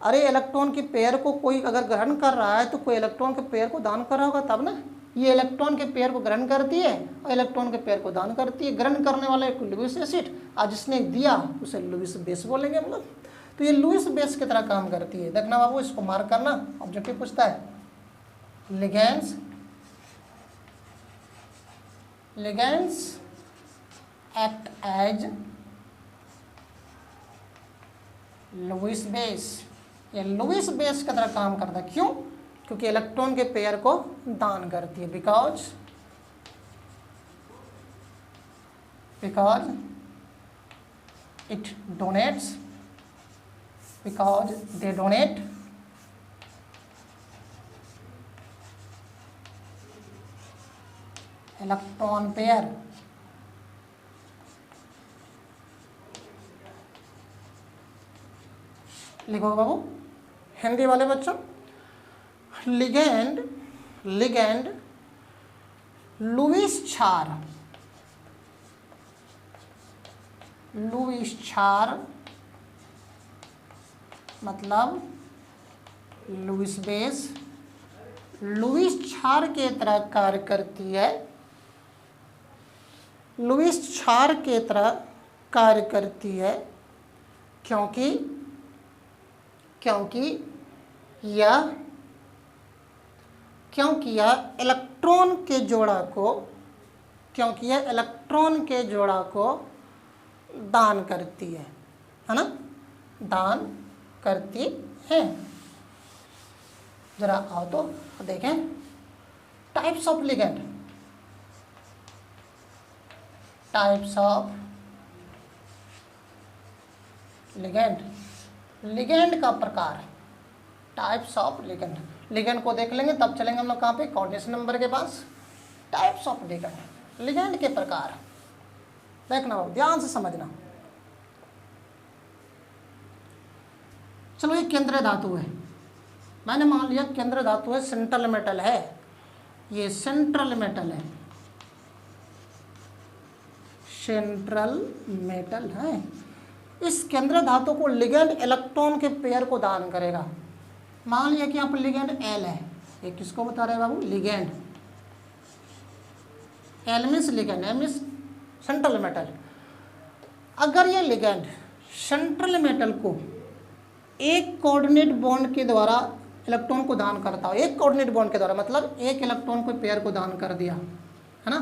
अरे इलेक्ट्रॉन के पेयर को कोई अगर ग्रहण कर रहा है तो कोई इलेक्ट्रॉन के पेयर को दान कर रहा होगा तब ना। ये इलेक्ट्रॉन के पेयर को ग्रहण करती है और इलेक्ट्रॉन के पेयर को दान करती है। ग्रहण करने वाला एक लुईस एसिड, और जिसने दिया उसे लुईस बेस बोलेंगे हम लोग। तो ये लुईस बेस की तरह काम करती है। देखना बाबू, इसको मार्क करना, ऑब्जेक्टिव पूछता है। Ligands act as Lewis base, ये लुईस बेस की तरह काम करता है। क्यों? क्योंकि इलेक्ट्रॉन के पेयर को दान करती है, because it donates, because they donate electron pair लिखो बाबू हिंदी वाले बच्चों। लिगेंड लुईस छार मतलब लुईस बेस, लुईस छार के तरह कार्य करती है, लुईस छार के तरह कार्य करती है, क्योंकि यह इलेक्ट्रॉन के जोड़ा को दान करती है ना, दान करती हैं। जरा आओ तो देखें types of ligand. Types of ligand, ligand का प्रकार, टाइप्स ऑफ लिगेंड। लिगेंड को देख लेंगे तब चलेंगे हम लोग कहाँ पे, कोऑर्डिनेशन नंबर के पास। टाइप्स ऑफ लिगेंड, लिगेंड के प्रकार। देखना हो, ध्यान से समझना। चलो ये केंद्रीय धातु है, मैंने मान लिया केंद्र धातु है, सेंट्रल मेटल है, ये सेंट्रल मेटल है, सेंट्रल मेटल है। इस केंद्र धातु को लिगेंड इलेक्ट्रॉन के पेयर को दान करेगा। मान लिया कि यहाँ पर लिगेंड एल है, ये किसको बता रहे हैं बाबू, ligand. L means ligand, M means central metal. अगर ये लिगेंड सेंट्रल मेटल को एक कोऑर्डिनेट बॉन्ड के द्वारा इलेक्ट्रॉन को दान करता हो, एक कोऑर्डिनेट बॉन्ड के द्वारा, मतलब एक इलेक्ट्रॉन को पेयर को दान कर दिया, है ना।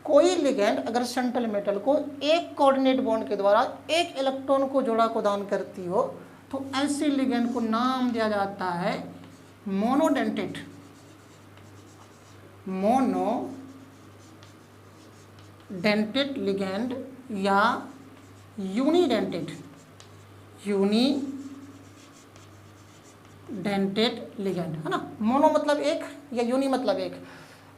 कोई लिगेंड अगर सेंट्रल मेटल को एक कोऑर्डिनेट बॉन्ड के द्वारा एक इलेक्ट्रॉन को जोड़ा को दान करती हो तो ऐसे लिगेंड को नाम दिया जाता है मोनोडेंटेट। मोनोडेंटेट लिगेंड या यूनिडेंटेट, यूनिडेंटेट लिगेंड, है ना। मोनो मतलब एक या यूनि मतलब एक।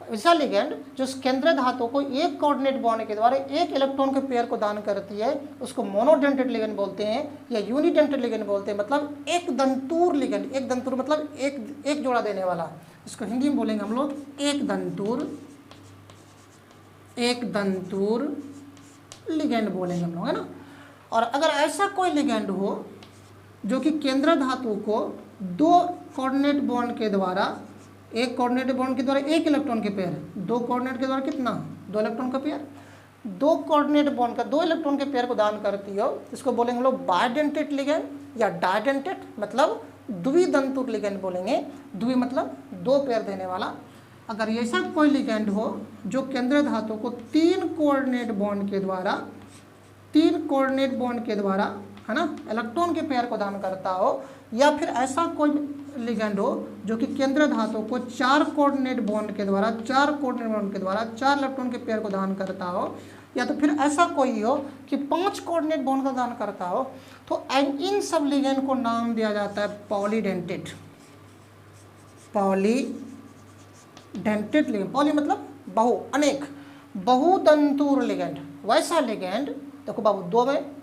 ऐसा लिगेंड जो केंद्र धातु को एक कोऑर्डिनेट बॉन्ड के द्वारा एक इलेक्ट्रॉन के पेयर को दान करती है उसको मोनोडेंटेट लिगेंड बोलते हैं या यूनिडेंटेट लिगेंड बोलते हैं। मतलब एक दंतूर लिगेंड, एक दंतूर मतलब एक जोड़ा देने वाला। इसको हिंदी में बोलेंगे हम लोग एक दंतूर लिगेंड बोलेंगे हम लोग, है ना। और अगर ऐसा कोई लिगेंड हो जो कि केंद्र धातु को दो कोऑर्डिनेट बॉन्ड के द्वारा, एक कोऑर्डिनेट बॉन्ड के द्वारा एक इलेक्ट्रॉन के पेयर, दो कोऑर्डिनेट के द्वारा कितना, दो इलेक्ट्रॉन का पेयर, दो कोऑर्डिनेट बॉन्ड का दो इलेक्ट्रॉन के पेयर को दान करती हो, इसको बोलेंगे लोग बाइडेंटेट लिगेंड या डाइडेंटेट मतलब द्विदंतुर लिगेंड बोलेंगे। द्वि मतलब दो पेयर देने वाला। अगर ऐसा कोई लिगेंड हो जो केंद्र धातु को तीन कोऑर्डिनेट बॉन्ड के द्वारा, है ना, इलेक्ट्रॉन के पेयर को दान करता हो, या फिर ऐसा कोई लिगेंड हो जो कि केंद्र धातु को चार कोऑर्डिनेट बॉन्ड के द्वारा चार इलेक्ट्रॉन के पेयर को दान करता हो, या तो फिर ऐसा कोई हो कि 5 कोऑर्डिनेट बॉन्ड का दान करता हो, तो इन सब लिगेंड को नाम दिया जाता है पॉलीडेंटेट। पॉलीडेंटेट लिगेंड, पॉली मतलब बहु, अनेक, बहुदंतूर लिगेंड। वैसा लिगेंड देखो बाबू, दो में,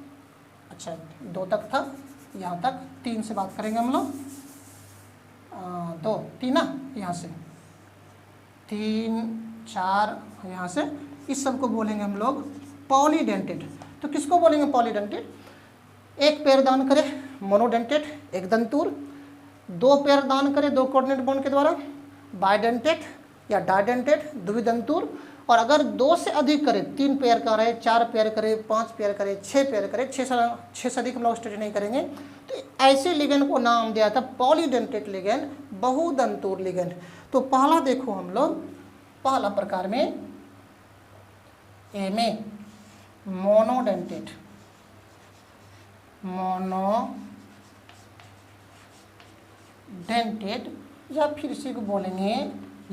अच्छा दो तक था, यहाँ तक 3 से बात करेंगे हम लोग, 2 3 ना, यहाँ से 3 4 यहाँ से, इस सब को बोलेंगे हम लोग पॉलीडेंटेट। तो किसको बोलेंगे पॉलीडेंटेट, एक पेयर दान करे मोनोडेंटेट एक दंतूर, दो पेयर दान करे दो कोऑर्डिनेट बॉन्ड के द्वारा बाइडेंटेट या डाइडेंटेट द्विदंतूर, और अगर 2 से अधिक करे, 3 पेयर का रहे, 4 पेयर करे, 5 पेयर करे, 6 पेयर करे, 6 से अधिक हम लोग स्टडी नहीं करेंगे, तो ऐसे लिगेंड को नाम दिया था पॉलीडेंटेट लिगेंड, बहुदंतूर लिगेंड। तो पहला देखो हम लोग, पहला प्रकार में ए में मोनोडेंटेट, या फिर इसी को बोलेंगे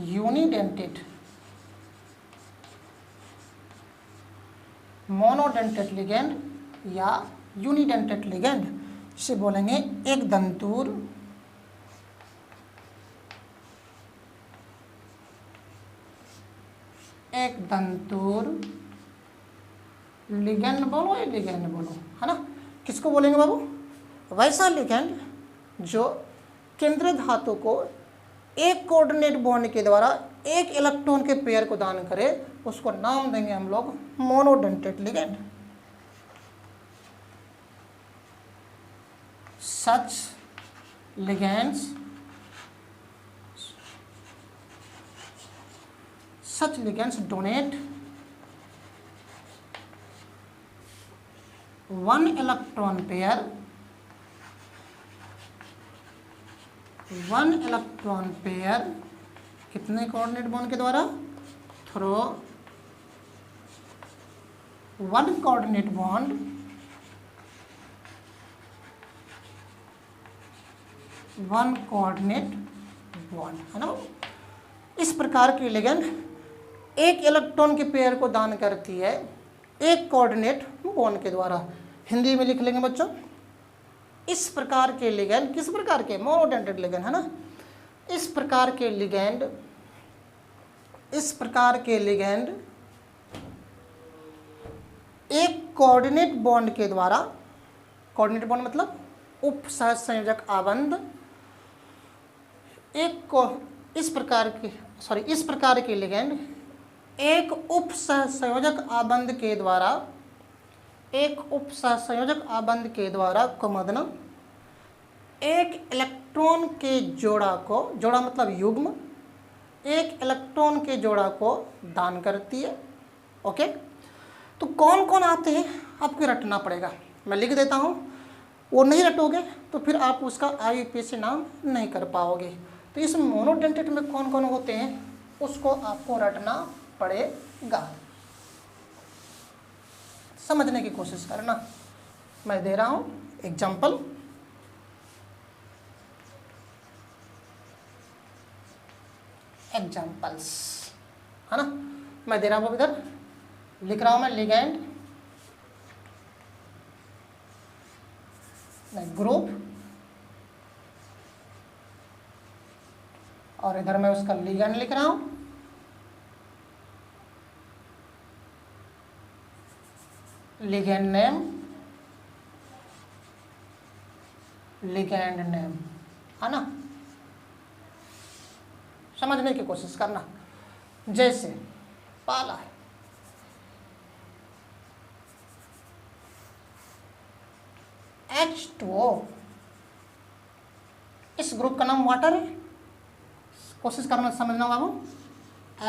यूनिडेंटेट। मोनोडेंटेट लिगेंड या यूनिडेंटेट लिगेंड, इसे बोलेंगे एक दंतूर लिगेंड बोलो या लिगेंड बोलो, है ना। किसको बोलेंगे बाबू, वैसा लिगेंड जो केंद्र धातु को एक कोऑर्डिनेट बॉन्ड के द्वारा एक इलेक्ट्रॉन के पेयर को दान करे, उसको नाम देंगे हम लोग monodentate ligand. such ligands donate one electron pair कितने कोऑर्डिनेट बॉन्ड के द्वारा, through one coordinate bond one coordinate bond, है ना। इस प्रकार की लिगेंड एक इलेक्ट्रॉन के पेयर को दान करती है एक कोऑर्डिनेट बॉन्ड के द्वारा। हिंदी में लिख लेंगे बच्चों, इस प्रकार के लिगेंड, किस प्रकार के, मोनोडेंटेड लिगेंड, है ना। इस प्रकार के लिगेंड एक कोऑर्डिनेट बॉन्ड के द्वारा, कोऑर्डिनेट बॉन्ड मतलब उप सहसंयोजक आबंध, इस प्रकार के लिगेंड एक उप सहसंयोजक आबंध के द्वारा कुमदन एक इलेक्ट्रॉन के जोड़ा को, जोड़ा मतलब युग्म, एक इलेक्ट्रॉन के जोड़ा को दान करती है। ओके, तो कौन कौन आते हैं आपको रटना पड़ेगा, मैं लिख देता हूँ, वो नहीं रटोगे तो फिर आप उसका IUPAC नाम नहीं कर पाओगे। तो इस मोनोडेंटेट में कौन कौन होते हैं उसको आपको रटना पड़ेगा, समझने की कोशिश करना। मैं दे रहा हूँ एग्जाम्पल, एग्जाम्पल्स, है ना। मैं दे रहा हूँ, इधर लिख रहा हूँ मैं लिगेंड, ग्रुप, और इधर मैं उसका लिगेंड लिख रहा हूँ, लिगेंड नेम, है ना। समझने की कोशिश करना। जैसे पहला है H2O, इस ग्रुप का नाम वाटर है, कोशिश करना समझना बाबू।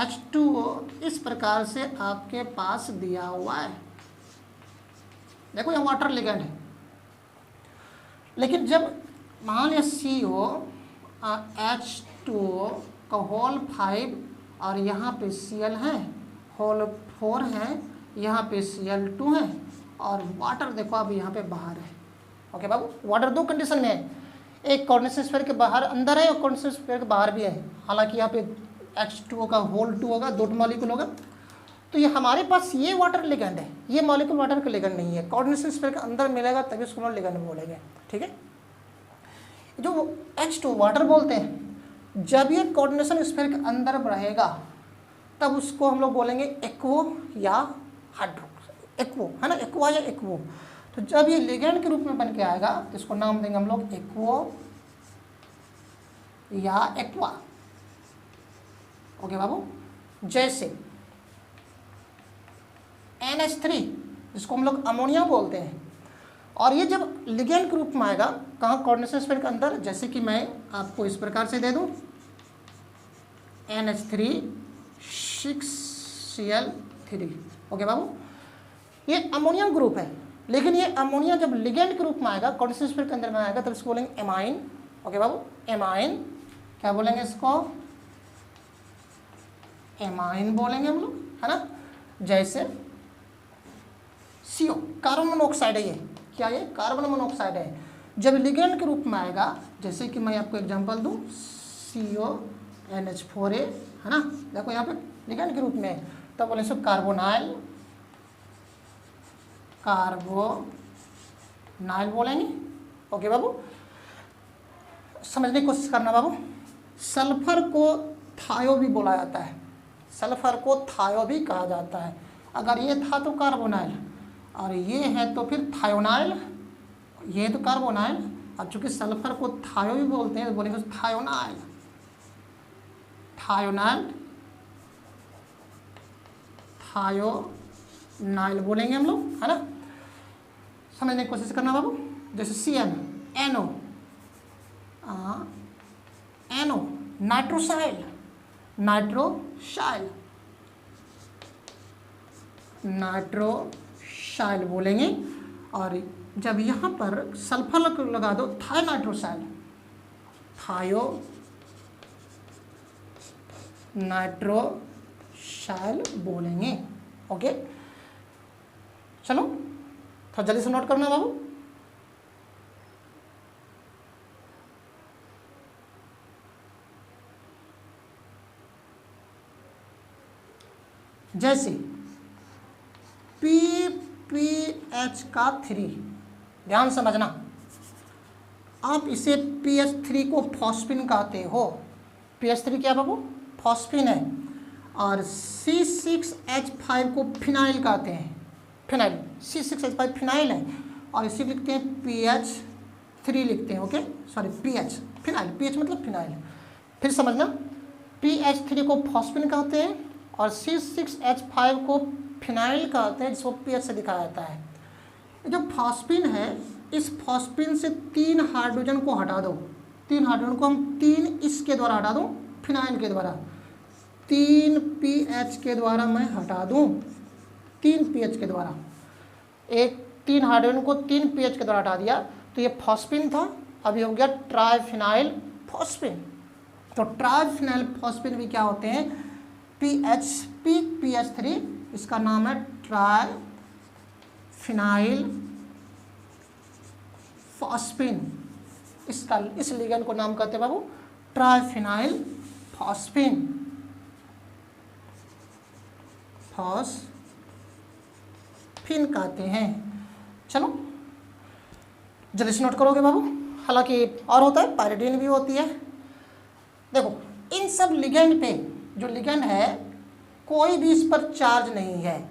H2O इस प्रकार से आपके पास दिया हुआ है, देखो यह वाटर लिगेंड है। लेकिन जब मान लिया CO H2O का होल 5 और यहाँ पे Cl है, होल 4 है, यहाँ पे Cl2 है, और वाटर देखो अब यहाँ पे बाहर है। ओके बाबू, वाटर दो कंडीशन में है, एक कॉर्डिनेशन स्फीयर के बाहर अंदर है और कॉर्डिनेशन स्फीयर के बाहर भी है। हालांकि यहाँ पे H2O का होल 2 होगा, 2 मॉलिक्यूल होगा, तो ये हमारे पास ये वाटर लिगेंड है, ये मॉलिक्यूल वाटर का लिगेंड नहीं है। कॉर्डिनेशन स्फीयर के अंदर मिलेगा तभी उसको हम लिगेंड बोलेंगे, ठीक है। जो H2 वाटर बोलते हैं, जब ये कोऑर्डिनेशन स्फीयर के अंदर रहेगा तब उसको हम लोग बोलेंगे एक्वो या हाइड्रो, एक्वो, है ना, एक्वा या एक्वो। तो जब ये लिगेंड के रूप में बन के आएगा तो इसको नाम देंगे हम लोग एक्वो या एक्वा। ओके बाबू, जैसे NH3 जिसको हम लोग अमोनिया बोलते हैं, और ये जब लिगेंड के रूप में आएगा कहाँ, कोऑर्डिनेशन स्फीयर के अंदर, जैसे कि मैं आपको इस प्रकार से दे दूं NH3 6Cl3। ओके बाबू, ये अमोनिया ग्रुप है, लेकिन ये अमोनिया जब लिगेंड के रूप में आएगा, कोऑर्डिनेशन स्फीयर के अंदर में आएगा, तब इसको बोलेंगे एमाइन। ओके बाबू, एमाइन, क्या बोलेंगे इसको, एमाइन बोलेंगे हम लोग, है ना। जैसे CO कार्बन मोनोऑक्साइड है, ये क्या, ये कार्बन मोनोऑक्साइड है, जब लिगेंड के रूप में आएगा, जैसे कि मैं आपको एग्जांपल दूं CONH4a, है ना, देखो यहाँ पे लिगेंड के रूप में है, तब बोले इसको कार्बोनाइल, कार्बोनाइल बोलेंगे। ओके बाबू, समझने की कोशिश करना बाबू। सल्फर को थायो भी बोला जाता है, सल्फर को थायो भी कहा जाता है। अगर ये था तो कार्बोनाइल, और ये है तो फिर थायोनाइल, ये तो कार्बोनाइल, और चूंकि सल्फर को थायो भी बोलते हैं तो बोलेंगे थायोनाइल, थायोनाइल, थायोनाइल बोलेंगे हम लोग, है ना। समझने की कोशिश करना बाबू। जैसे CN, NO, NO नाइट्रोसाइल, नाइट्रोसाइल, नाइट्रोसाइल बोलेंगे। और जब यहाँ पर सल्फर लगा दो थायोनाइट्रोसाइल, थायो नाइट्रोसाइल बोलेंगे। ओके, चलो थोड़ा जल्दी से नोट करना बाबू। जैसे PPH का 3, ध्यान समझना, आप इसे PH3 को फॉस्फिन कहते हो। PH3 क्या बाबू? फॉस्फिन है। और C6H5 को फिनाइल कहते हैं, फिनाइल, C6H5 फिनाइल है, और इसी लिखते हैं PH3 लिखते हैं, okay sorry PH, phenyl, PH मतलब फिनाइल। फिर समझना, PH3 को फॉस्फिन कहते हैं और C6H5 को फिनाइल कहते हैं, जिसको PH से दिखाया जाता है। जो फॉस्फिन है, इस फॉस्फिन से 3 हाइड्रोजन को हटा दो, 3 हाइड्रोजन को हम 3 इसके द्वारा हटा दूँ, फिनाइल के द्वारा, 3 PH के द्वारा मैं हटा दूँ, 3 PH के द्वारा, एक 3 हाइड्रोजन को 3 PH के द्वारा हटा दिया, तो ये फॉस्फिन था, अभी हो गया ट्राइफिनाइल फॉस्फिन। तो ट्राइफिनाइल फॉस्फिन भी क्या होते हैं? PH3, इसका नाम है ट्राइफिनाइल फॉस्फिन। इसका, इस लिगेंड को नाम कहते हैं बाबू ट्राइफिनाइल फॉस्फिन, फॉस्फिन कहते हैं। चलो जल्दी से नोट करोगे बाबू, हालांकि और होता है, पायरिडीन भी होती है। देखो इन सब लिगेंड पे, जो लिगेंड है कोई भी इस पर चार्ज नहीं है।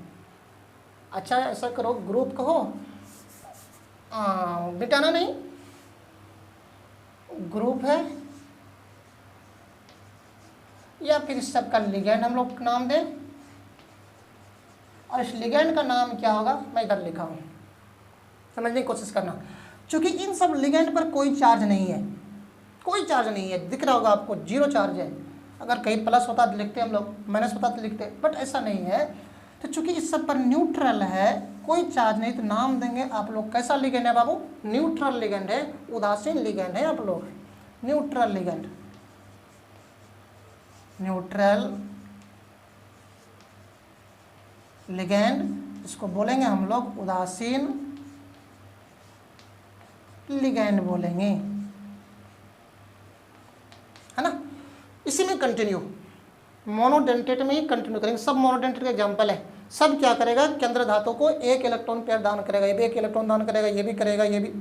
अच्छा ऐसा करो, ग्रुप कहो, बिटाना नहीं, ग्रुप है, या फिर इस सब का लिगेंड हम लोग नाम दें, और इस लिगेंड का नाम क्या होगा मैं इधर लिखा हूँ, समझने की कोशिश करना। क्योंकि इन सब लिगेंड पर कोई चार्ज नहीं है, कोई चार्ज नहीं है, दिख रहा होगा आपको 0 चार्ज है। अगर कहीं प्लस होता तो लिखते हम लोग, माइनस होता तो लिखते, बट ऐसा नहीं है। तो चूंकि इस सब पर न्यूट्रल है, कोई चार्ज नहीं, तो नाम देंगे आप लोग, कैसा लिगेंड है बाबू? न्यूट्रल लिगेंड है, उदासीन लिगेंड है आप लोग, न्यूट्रल लिगेंड, न्यूट्रल लिगेंड, इसको बोलेंगे हम लोग उदासीन लिगेंड बोलेंगे, है ना। इसी में कंटिन्यू, मोनोडेंटेट में ही कंटिन्यू करेंगे। सब मोनोडेंटेट का एग्जांपल है। सब क्या करेगा? केंद्र धातु को 1 इलेक्ट्रॉन पेयर दान करेगा, ये भी 1 इलेक्ट्रॉन दान करेगा, ये भी करेगा, ये भी,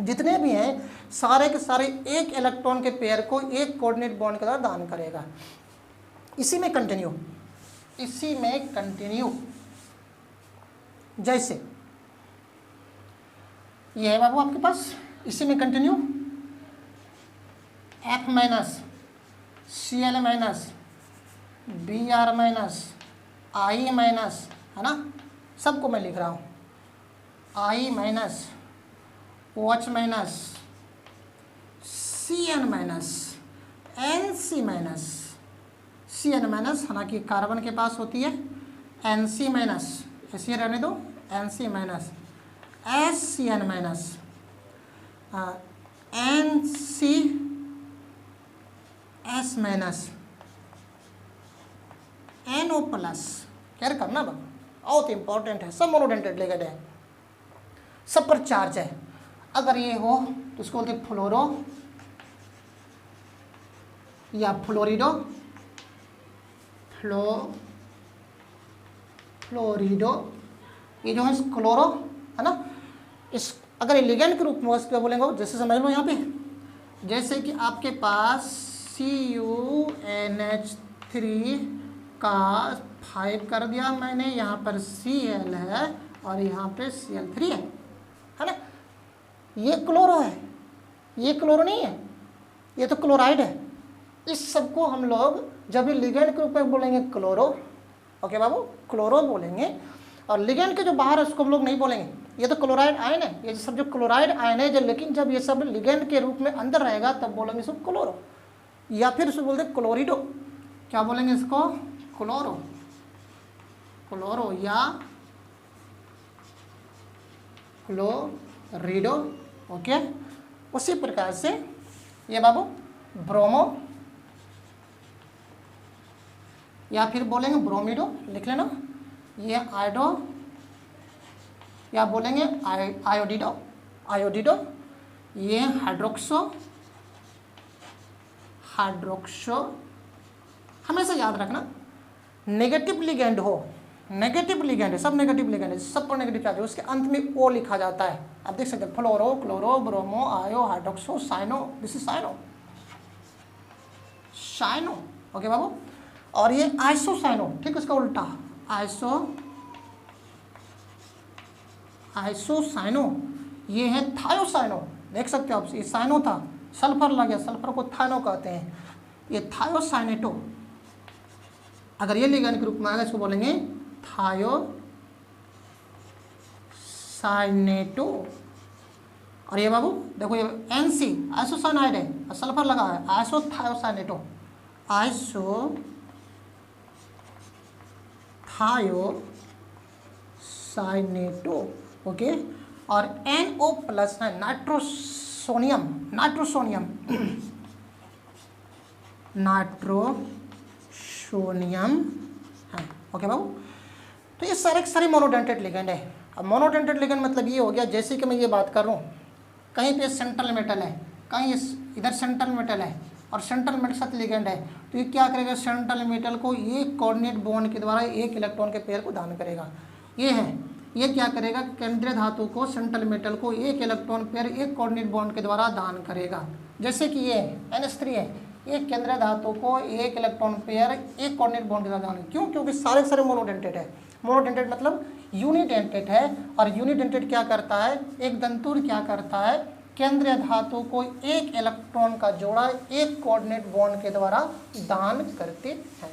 जितने भी हैं सारे के सारे 1 इलेक्ट्रॉन के पेयर को 1 कोऑर्डिनेट बॉन्ड के द्वारा दान करेगा। इसी में कंटिन्यू, इसी में कंटिन्यू। जैसे ये है बाबू आपके पास, इसी में continue, F minus Cl minus Br minus I minus, है ना, सबको मैं लिख रहा हूँ, I minus OH minus Cn minus Nc minus, Cn minus हालांकि कार्बन के पास होती है, Nc माइनस, ऐसे रहने दो, Nc minus SCN minus NCS minus NO plus. क्या करना बाबू, बहुत इंपॉर्टेंट है, सब मोनोडेंटेट लिगेंड है, सब पर चार्ज है। अगर ये हो तो उसको बोलते फ्लोरो या फ्लोरिडो, फ्लोरिडो, ये जो है क्लोरो, है ना। इस अगर लिगेंड के रूप में उसको बोलेंगे, जैसे समझ लो यहाँ पे, जैसे कि आपके पास CuNH3 का 5 कर दिया मैंने, यहाँ पर Cl है और यहाँ पे Cl3 है ना। ये क्लोरो है, ये क्लोरो नहीं है, ये तो क्लोराइड है। इस सबको हम लोग जब भी लिगेंड के रूप में बोलेंगे क्लोरो, ओके बाबू, क्लोरो बोलेंगे। और लिगेंड के जो बाहर है उसको हम लोग नहीं बोलेंगे, ये तो क्लोराइड आयन है, ये सब जो क्लोराइड आयन है जो, लेकिन जब ये सब लिगेंड के रूप में अंदर रहेगा तब बोलेंगे इसको क्लोरो, या फिर उसको बोलते क्लोरिडो। क्या बोलेंगे इसको? क्लोरो, क्लोरो या क्लोरिडो, ओके। उसी प्रकार से ये बाबू ब्रोमो, या फिर बोलेंगे ब्रोमिडो, लिख लेना, ये आयोडो, या बोलेंगे आयोडिडो, आयोडिडो, ये हाइड्रोक्सो, हाइड्रोक्सो, हमेशा याद रखना नेगेटिव लिगेंड हो, नेगेटिव लिगेंड है, सब नेगेटिव लिगेंड है, सब पर नेगेटिव चार्ज है, उसके अंत में ओ लिखा जाता है। आप देख सकते हैं fluoro, chloro, bromo, iodo, hydroxo, cyano, this is cyano, cyano, okay बाबू। और ये आइसोसाइनो, ठीक उसका उल्टा आइसोसाइनो, ये है थायोसाइनो, देख सकते हो आप, ये साइनो था, सल्फर लग गया, सल्फर को थाइनो कहते हैं, ये थायोसाइनेटो। अगर ये लिगेंड के रूप में आएगा इसको बोलेंगे थायोसाइनेटो। और ये बाबू देखो, ये एनसी आइसोसाइनाइड है और सल्फर लगा है, आइसोथायोसाइनेटो, आइसोथायोसाइनेटो, ओके। और NO प्लस है नाइट्रोसोनियम, नाइट्रोसोनियम है, ओके बाबू। तो ये सारे मोनोडेंटेड लिगेंड है। अब मोनोडेंटेड लिगेंड मतलब ये हो गया, जैसे कि मैं ये बात कर रहा हूँ, कहीं पे सेंट्रल मेटल है, कहीं इधर सेंट्रल मेटल है और सेंट्रल मेटल साथ लिगेंड है, तो ये क्या करेगा, सेंट्रल मेटल को एक कोऑर्डिनेट बॉन्ड के द्वारा एक इलेक्ट्रॉन के पेयर को दान करेगा। ये है, ये क्या करेगा, केंद्रीय धातु को, सेंट्रल मेटल को एक इलेक्ट्रॉन पेयर एक कोऑर्डिनेट बॉन्ड के द्वारा दान करेगा। जैसे कि ये NH3 है, एक केंद्रीय धातु को एक इलेक्ट्रॉन पेयर एक कोऑर्डिनेट बॉन्ड के द्वारा दान, क्यों, क्योंकि सारे मोनोडेंटेड है। मोनोडेंटेड मतलब यूनिडेंटेड है, और यूनिडेंटेड क्या करता है, एक दंतुर क्या करता है, केंद्रीय धातु को एक इलेक्ट्रॉन का जोड़ा एक कोऑर्डिनेट बॉन्ड के द्वारा दान करते हैं।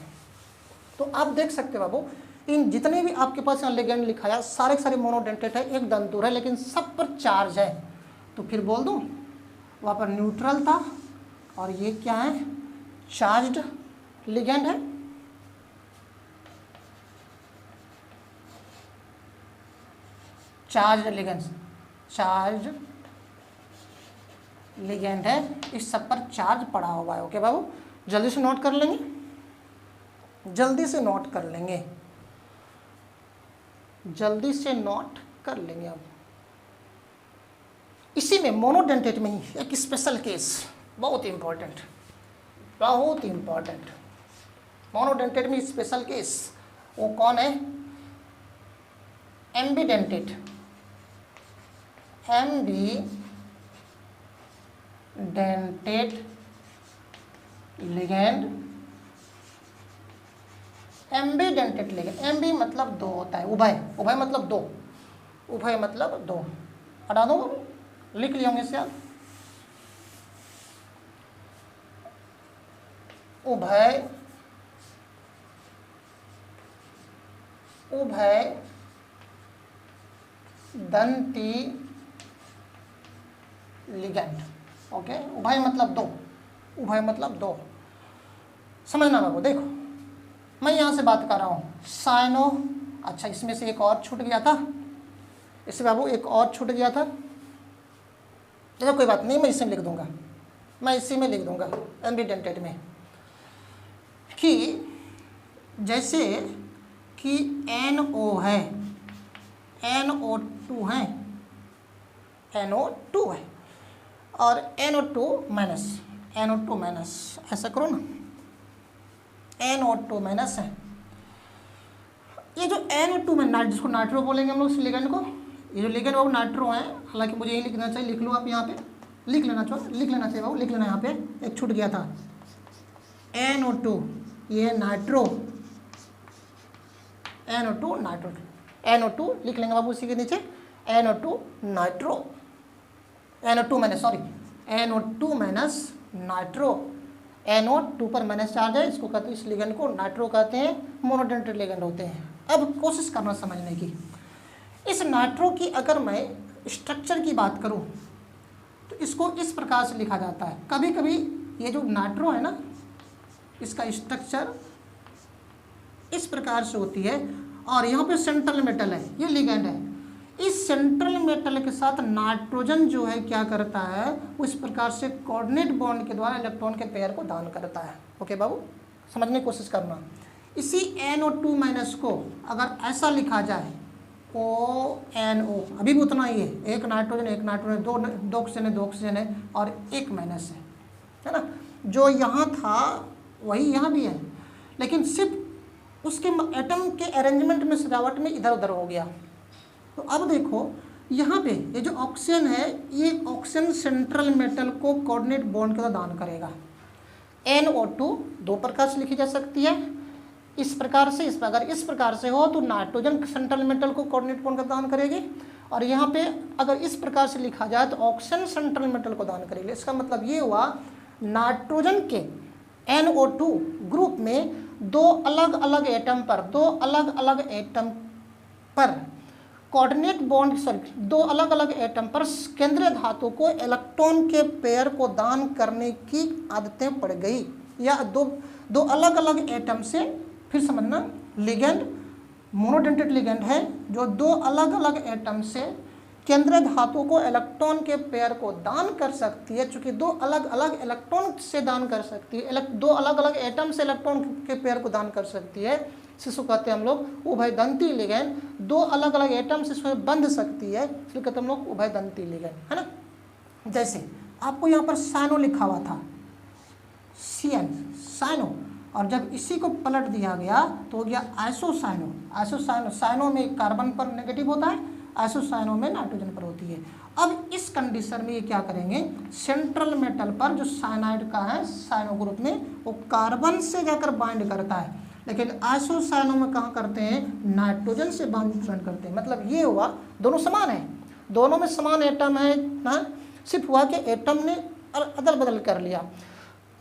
तो आप देख सकते हो बाबू, इन जितने भी आपके पास यहाँ लिगेंड लिखा है सारे मोनोडेंटेड है, एक दंतुर है, लेकिन सब पर चार्ज है। तो फिर बोल दूँ, वहाँ पर न्यूट्रल था और ये क्या है, चार्ज्ड लिगेंड है। चार्ज्ड लिगेंड है, इस सब पर चार्ज पड़ा हुआ है, ओके बाबू। जल्दी से नोट कर लेंगे, जल्दी से नोट कर लेंगे, जल्दी से नोट कर लेंगे। अब इसी में मोनोडेंटेड में ही एक स्पेशल केस, बहुत इंपॉर्टेंट, बहुत इंपॉर्टेंट, मोनोडेंटेड में स्पेशल केस, वो कौन है, एम्बीडेंटेड, एम्बीडेंटेड लिगेंड, एम्बीडेंटेड लिगेंड, एम्बी मतलब दो होता है, उभय, उभय मतलब दो, उभय मतलब दो, हटा दो, लिख लिया होंगे इससे आप, उभय, उभय दंती लिगेंड, ओके। उभय मतलब दो, उभय मतलब दो, समझना बाबू। देखो मैं यहाँ से बात कर रहा हूँ, साइनो, अच्छा इसमें से एक और छूट गया था, इससे बाबू एक और छूट गया था, चलो कोई बात नहीं, मैं इसी में लिख दूंगा, मैं इसी में लिख दूंगा एम्बीडेंटेड में, कि जैसे कि NO है, NO2 है, NO2 है और NO2 माइनस, NO2 माइनस, ऐसा करो ना, NO2 माइनस है। ये जो NO2 में जिसको नाइट्रो बोलेंगे हम लोग इस लिगेंड को, ये जो लिगेंड बाबू नाइट्रो है, हालांकि मुझे यही लिखना चाहिए, लिख लो आप यहाँ पे, लिख लेना चाहिए बाबू, लिख लेना यहाँ पे, एक छूट गया था, NO2, ये नाइट्रो, NO2 नाइट्रो, NO2 लिख लेंगे बाबू उसी के नीचे, NO2 nitro, NO2 minus, sorry NO2 minus nitro, NO2 पर माइनस चार्ज है, इसको कहते हैं, इस लिगेंड को नाइट्रो कहते हैं, मोनोडेंटेड लिगेंड होते हैं। अब कोशिश करना समझने की, इस नाइट्रो की अगर मैं स्ट्रक्चर की बात करूं तो इसको इस प्रकार से लिखा जाता है। कभी कभी ये जो नाइट्रो है ना, इसका स्ट्रक्चर इस प्रकार से होती है, और यहाँ पे सेंट्रल मेटल है, ये लिगेंड है, इस सेंट्रल मेटल के साथ नाइट्रोजन जो है क्या करता है, वो इस प्रकार से कोऑर्डिनेट बॉन्ड के द्वारा इलेक्ट्रॉन के पेयर को दान करता है, ओके बाबू, समझने की कोशिश करना। इसी NO2 माइनस को अगर ऐसा लिखा जाए, ONO, अभी भी उतना ही है, एक नाइट्रोजन, दो ऑक्सीजन है और एक माइनस है ना, जो यहाँ था वही यहाँ भी है, लेकिन सिर्फ उसके एटम के अरेंजमेंट में, सजावट में इधर उधर हो गया। तो अब देखो यहाँ पे ये जो ऑक्सीजन है, ये ऑक्सीजन सेंट्रल मेटल को कोऑर्डिनेट बॉन्ड का दान करेगा। NO2 दो प्रकार से लिखी जा सकती है, इस प्रकार से, इस प्रकार, इस प्रकार से हो तो नाइट्रोजन सेंट्रल मेटल को कोऑर्डिनेट बॉन्ड का दान करेगी, और यहाँ पे अगर इस प्रकार से लिखा जाए तो ऑक्सीजन सेंट्रल मेटल को दान करेगी। इसका मतलब ये हुआ नाइट्रोजन के NO2 ग्रुप में दो अलग अलग एटम पर कोऑर्डिनेट बॉन्ड, दो अलग अलग एटम पर केंद्रीय धातु को इलेक्ट्रॉन के पेयर को दान करने की आदतें पड़ गई, या दो अलग अलग एटम से, फिर समझना, लिगेंड मोनोडेंटेड लिगेंड है जो दो अलग अलग एटम से केंद्रीय धातु को इलेक्ट्रॉन के पेयर को दान कर सकती है। चूंकि दो अलग अलग इलेक्ट्रॉन से दान कर सकती है, दो अलग अलग एटम से इलेक्ट्रॉन के पेयर को दान कर सकती है, इसको कहते हैं हम लोग उभयदंती लिगेंड। दो अलग अलग एटम से इसमें बंध सकती है, इसलिए कहते हैं हम लोग उभयदंती लिगेंड, है ना। जैसे आपको यहाँ पर साइनो लिखा हुआ था, CN साइनो, और जब इसी को पलट दिया गया तो हो गया आइसोसाइनो। साइनो में कार्बन पर नेगेटिव होता है, आइसोसाइनो में नाइट्रोजन पर होती है। अब इस कंडीशन में ये क्या करेंगे, सेंट्रल मेटल पर जो साइनाइड का है साइनो ग्रुप में, वो कार्बन से जाकर बाइंड करता है, लेकिन आइसोसाइनो में कहाँ करते हैं, नाइट्रोजन से बाइंड करते हैं। मतलब ये हुआ दोनों समान है, दोनों में समान एटम है ना, सिर्फ हुआ कि एटम ने अदल बदल कर लिया।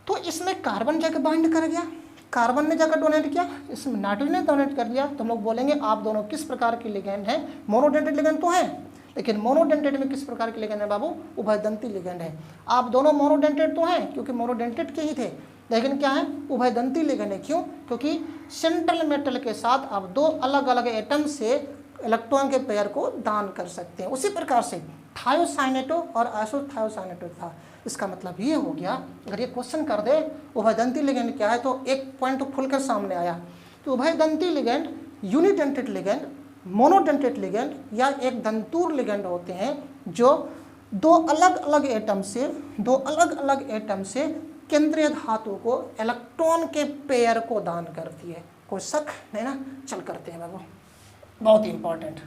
तो इसमें कार्बन जाकर बाइंड कर गया, कार्बन ने जाकर डोनेट किया, इसमें नाइट्रोजन ने डोनेट कर दिया। तो हम लोग बोलेंगे आप दोनों किस प्रकार के लिगेंड हैं, मोनोडेंटेड लिगेंड तो है, लेकिन मोनोडेंटेड में किस प्रकार के लिगेंड है बाबू, उभयदंती लिगेंड है। आप दोनों मोनोडेंटेड तो हैं क्योंकि मोनोडेंटेड के ही थे, लेकिन क्या है, उभयदंती लिगेंड है। क्यों, क्योंकि सेंट्रल मेटल के साथ आप दो अलग अलग एटम से इलेक्ट्रॉन के पेयर को दान कर सकते हैं। उसी प्रकार से थायोसाइनेटो और आइसोथायोसाइनेटो था। इसका मतलब ये हो गया, अगर ये क्वेश्चन कर दे उभयदंती लिगेंड क्या है, तो एक पॉइंट तो खुलकर सामने आया। तो उभयदंती ligand unidentate ligand, monodentate ligand या एक दंतूर लिगेंड होते हैं जो दो अलग अलग एटम से केंद्रीय धातु को इलेक्ट्रॉन के पेयर को दान करती है। कोई शक नहीं ना, चल करते हैं बाबू, बहुत ही इंपॉर्टेंट।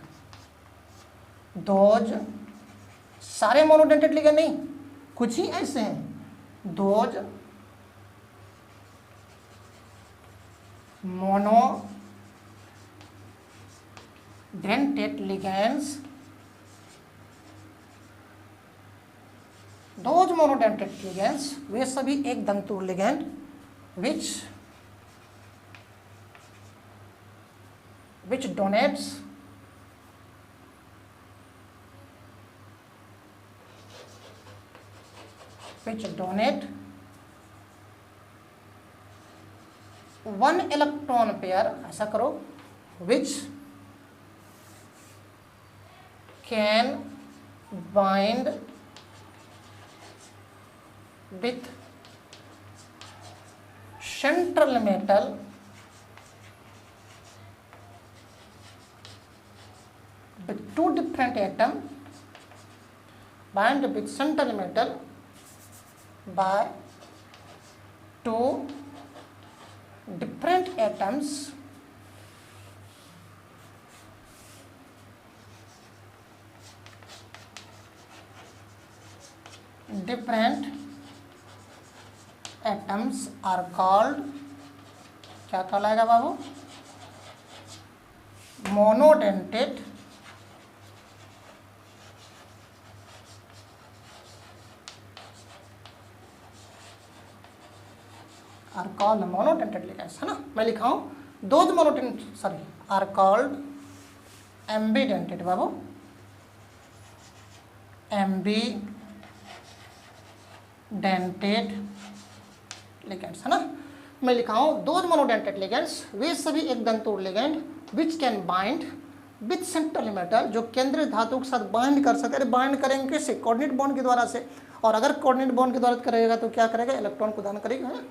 दोज सारे मोनोडेंटेड लिगेंड नहीं, कुछ ही ऐसे हैं। Those monodentate ligands, those monodentate ligands वे सभी एक दंतुर ligand which donates one electron pair, ऐसा करो, which can bind with central metal with two different atoms, bind with central metal by two different atoms are called, क्या कहलाएगा बाबू, monodentate are called monodentate ligands, है ना। मैं लिखा हूँ those monodentate, sorry, are called ambidentate बाबू, ambidentate ligands, है ना। मैं लिखा हूँ दोज मोनोडेंटेड लिगेंड्स वे सभी एक दंतुर ligand which can bind with central metal, जो केंद्रीय धातु के साथ बाइंड कर सकते हैं। बाइंड करेंगे कैसे, कोऑर्डिनेट बॉन्ड के द्वारा से, और अगर कोऑर्डिनेट बॉन्ड के द्वारा करेगा तो क्या करेगा, इलेक्ट्रॉन को दान करेगा, है ना।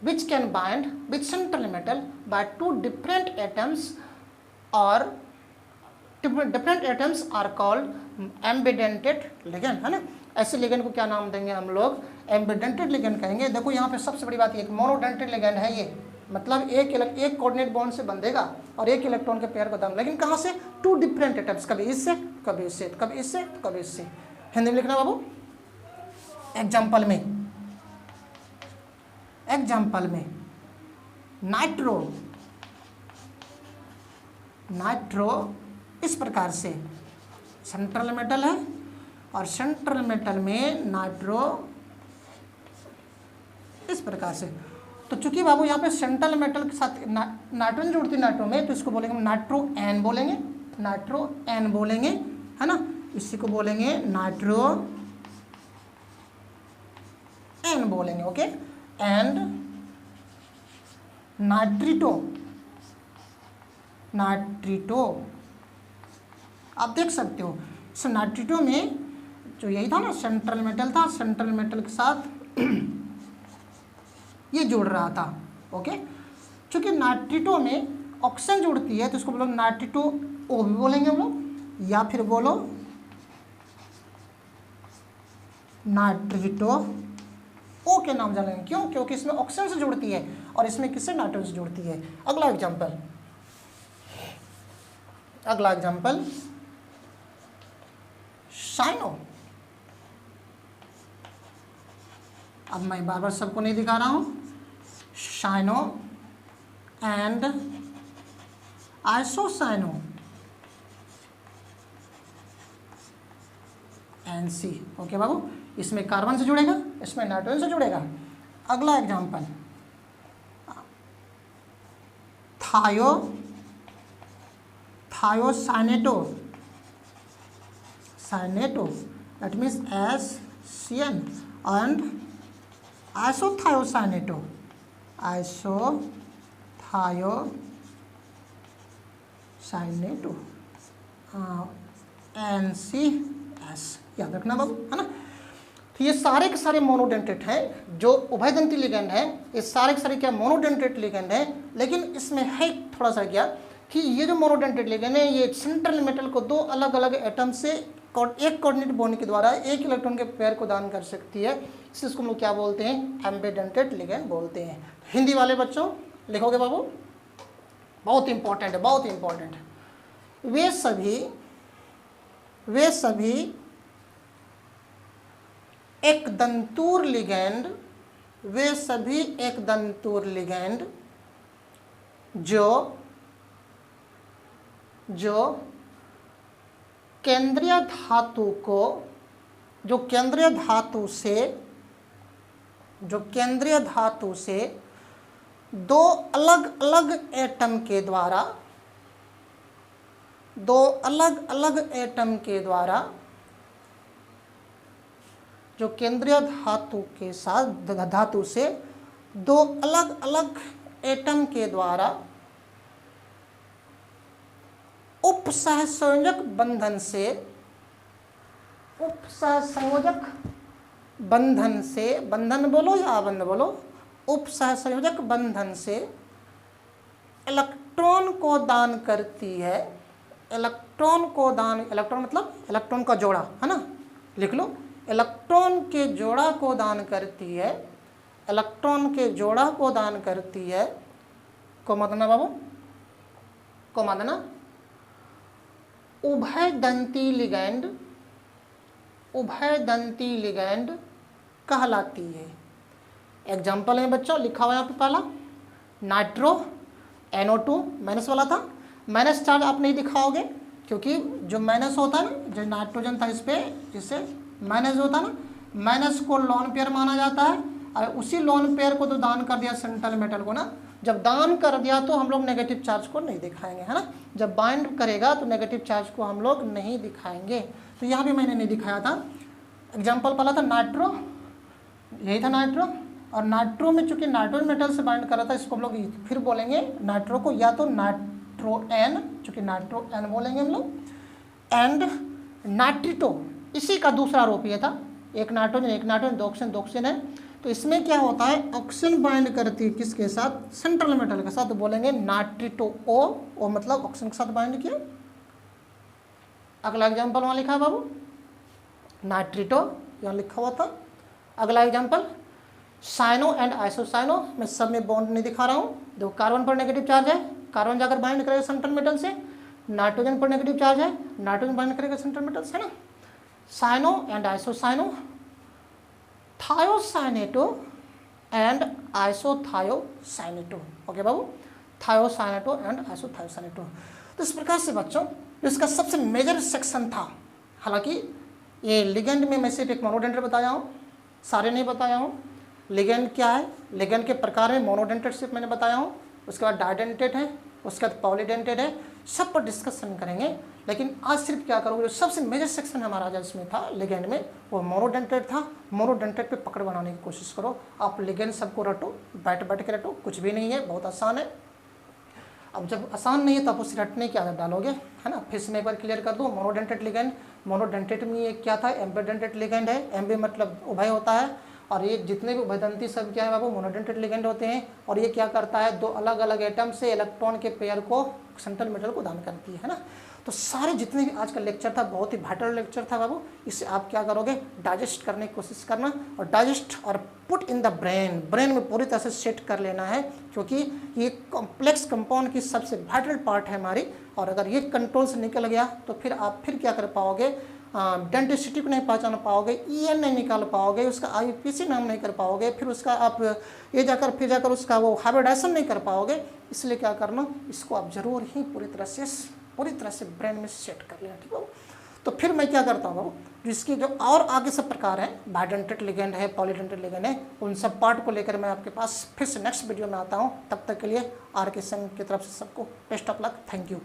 which can bind with central metal by two different atoms or different atoms are called ambidentate ligand, है ना। ऐसे लिगेंड को क्या नाम देंगे हम लोग? एम्बिडेंटेड लिगेंड कहेंगे। देखो यहाँ पे सबसे बड़ी बात ये मोनोडेंटेड लिगेंड है ये, मतलब एक कोऑर्डिनेट बॉन्ड से बंधेगा और एक इलेक्ट्रॉन के पेयर को दान, लेकिन कहाँ से? टू डिफरेंट एटम्स, कभी इससे कभी इससे, कभी इससे कभी इससे। हिंदी में लिखना बाबू। एग्जाम्पल में नाइट्रो इस प्रकार से सेंट्रल मेटल है और सेंट्रल मेटल में नाइट्रो इस प्रकार से। तो चूंकि बाबू यहाँ पे सेंट्रल मेटल के साथ नाइट्रोजन जुड़ती है नाइट्रो में, तो इसको बोलेंगे नाइट्रो एन बोलेंगे, है ना। इसी को बोलेंगे नाइट्रो एन बोलेंगे, ओके। एंड नाइट्रिटो आप देख सकते हो, इस नाइट्रिटो में जो यही था ना, सेंट्रल मेटल था, सेंट्रल मेटल के साथ ये जुड़ रहा था, ओके। क्योंकि नाइट्रिटो में ऑक्सीजन जुड़ती है तो इसको बोलो नाइट्रिटो ओ भी बोलेंगे हम लोग, या फिर बोलो नाइट्रिटो ओ के नाम जानेंगे। क्यों? क्योंकि इसमें ऑक्सीजन से जुड़ती है और इसमें किससे? नाइट्रोजन से जुड़ती है। अगला एग्जाम्पल साइनो। अब मैं बार बार सबको नहीं दिखा रहा हूं। Cyano and isocyano NC, okay बाबू। इसमें कार्बन से जुड़ेगा, इसमें नाइट्रोजन से जुड़ेगा। अगला example thiocyanato, that means SCN, and isothiocyanato NCS, याद रखना बाबू, है ना। तो ये सारे के सारे मोनोडेंटेट हैं। जो उभयदंती लिगेंड है ये सारे के सारे क्या? मोनोडेंटेट लिगेंड है। लेकिन इसमें है थोड़ा सा क्या कि ये जो मोनोडेंटेट लिगेंड है ये सेंट्रल मेटल को दो अलग अलग एटम से एक कोऑर्डिनेट बॉन्ड के द्वारा एक इलेक्ट्रॉन के पेयर को दान कर सकती है। इसको हम लोग क्या बोलते हैं? एम्बिडेंटेट लिगेंड बोलते हैं। हिंदी वाले बच्चों लिखोगे बाबू, बहुत इंपॉर्टेंट है, बहुत इंपॉर्टेंट है। वे सभी एक दंतूर लिगेंड जो केंद्रीय धातु से दो अलग अलग एटम के द्वारा जो केंद्रीय धातु से दो अलग अलग एटम के द्वारा उपसहसंयोजक बंधन से बंधन बोलो या आबंध बोलो, उपसहसंयोजक बंधन से इलेक्ट्रॉन को दान करती है। इलेक्ट्रॉन मतलब इलेक्ट्रॉन का जोड़ा, है ना, लिख लो। इलेक्ट्रॉन के जोड़ा को दान करती है, को मानना बाबू, को मानना उभयदंती लिगेंड कहलाती है। एग्जाम्पल है बच्चों, लिखा हुआ यहाँ पे पहला नाइट्रो NO2 माइनस वाला था। माइनस चार्ज आप नहीं दिखाओगे क्योंकि जो माइनस होता है ना, जो नाइट्रोजन था इस पे, जिससे माइनस होता है ना, माइनस को लोन पेयर माना जाता है। और उसी लोन पेयर को तो दान कर दिया सेंट्रल मेटल को ना, जब दान कर दिया तो हम लोग नेगेटिव चार्ज को नहीं दिखाएंगे, है ना। जब बाइंड करेगा तो नेगेटिव चार्ज को हम लोग नहीं दिखाएंगे। तो यहाँ भी मैंने नहीं दिखाया था। एग्जाम्पल पहला था नाइट्रो, यही था नाइट्रो। और नाइट्रो में चूंकि नाइट्रोजन मेटल से बाइंड कर रहा था, इसको हम लोग फिर बोलेंगे नाइट्रो को या तो नाइट्रो एन, चूंकि नाइट्रो एन बोलेंगे हम लोग। एंड नाइट्रिटो इसी का दूसरा रूप ये था, एक नाइट्रोजन दो ऑक्सीजन है। तो इसमें क्या होता है, ऑक्सीजन बाइंड करती है किसके साथ? सेंट्रल मेटल के साथ, तो बोलेंगे नाइट्रिटो ओ मतलब ऑक्सीजन के साथ बाइंड किया। अगला एग्जाम्पल वहाँ लिखा है बाबू नाइट्रिटो, यहाँ लिखा हुआ था। अगला एग्जाम्पल, साइनो एंड आइसोसाइनो, मैं सब में बॉन्ड नहीं दिखा रहा हूँ। देखो कार्बन पर नेगेटिव चार्ज है, कार्बन जाकर बाइंड करेगा सेंट्रल मेटल से। नाइट्रोजन पर नेगेटिव चार्ज है, नाइट्रोजन बाइंड करेगा सेंट्रल मेटल से ना। Cyano and isocyano, thiocyanato and isothiocyanato. Okay बाबू, थायोसाइनेटो एंड आइसोथायोसाइनेटो। तो इस प्रकार से बच्चों इसका सबसे मेजर सेक्शन था। हालांकि ये लिगेंड में मैं सिर्फ एक मोनोडेंटेट बताया हूँ, सारे नहीं बताया हूँ। लिगेंड क्या है, लिगेंड के प्रकार में मोनोडेंटेट सिर्फ मैंने बताया हूँ, उसके बाद डाइडेंटेट है, उसके बाद पॉलीडेंटेट है, सब पर डिस्कशन करेंगे। लेकिन आज सिर्फ क्या करोगे, जो सबसे मेजर सेक्शन हमारा जो इसमें था लिगेंड में, वो मोनोडेंटेट था। मोनोडेंटेट पे पकड़ बनाने की कोशिश करो। आप लिगेंड सबको रटो, बैठ बैठ के रटो, कुछ भी नहीं है, बहुत आसान है। अब जब आसान नहीं है तो आप उसे रटने की आदत डालोगे, है ना। फिर से मैं एक बार क्लियर कर दूँ, मोनोडेंटेट लिगेंड, मोनोडेंटेट में ये क्या था, एम्बीडेंटेट लिगेंड है। एम्बी मतलब उभय होता है, और ये जितने भी उभयदंती सब क्या है बाबू, मोनोडेंटेट लिगेंड होते हैं। और ये क्या करता है, दो अलग अलग एटम से इलेक्ट्रॉन के पेयर को सेंट्रल मेटल को दान करती है ना। तो सारे जितने भी आज का लेक्चर था बहुत ही वाइटल लेक्चर था बाबू। इससे आप क्या करोगे, डाइजेस्ट करने की कोशिश करना, और डाइजेस्ट और put in the brain, brain में पूरी तरह से सेट कर लेना है, क्योंकि ये कॉम्प्लेक्स कंपाउंड की सबसे वाइटल पार्ट है हमारी। और अगर ये कंट्रोल से निकल गया तो फिर आप फिर क्या कर पाओगे, डेंटिसिटी को नहीं पहचान पाओगे, EN नहीं निकाल पाओगे, उसका IUPAC नाम नहीं कर पाओगे, फिर उसका आप ये जाकर फिर जाकर उसका वो हाइब्रिडाइजेशन नहीं कर पाओगे। इसलिए क्या करना, इसको आप जरूर ही पूरी तरह से ब्रेन में सेट कर लेना, ठीक है। तो फिर मैं क्या करता हूँ, जिसकी जो और आगे सब प्रकार हैं, बाइडेंटेट लिगेंड है, पॉलीडेंटेट लिगेंड है, उन सब पार्ट को लेकर मैं आपके पास फिर से नेक्स्ट वीडियो में आता हूँ। तब तक के लिए RK संघ की तरफ से सबको best of luck, thank you.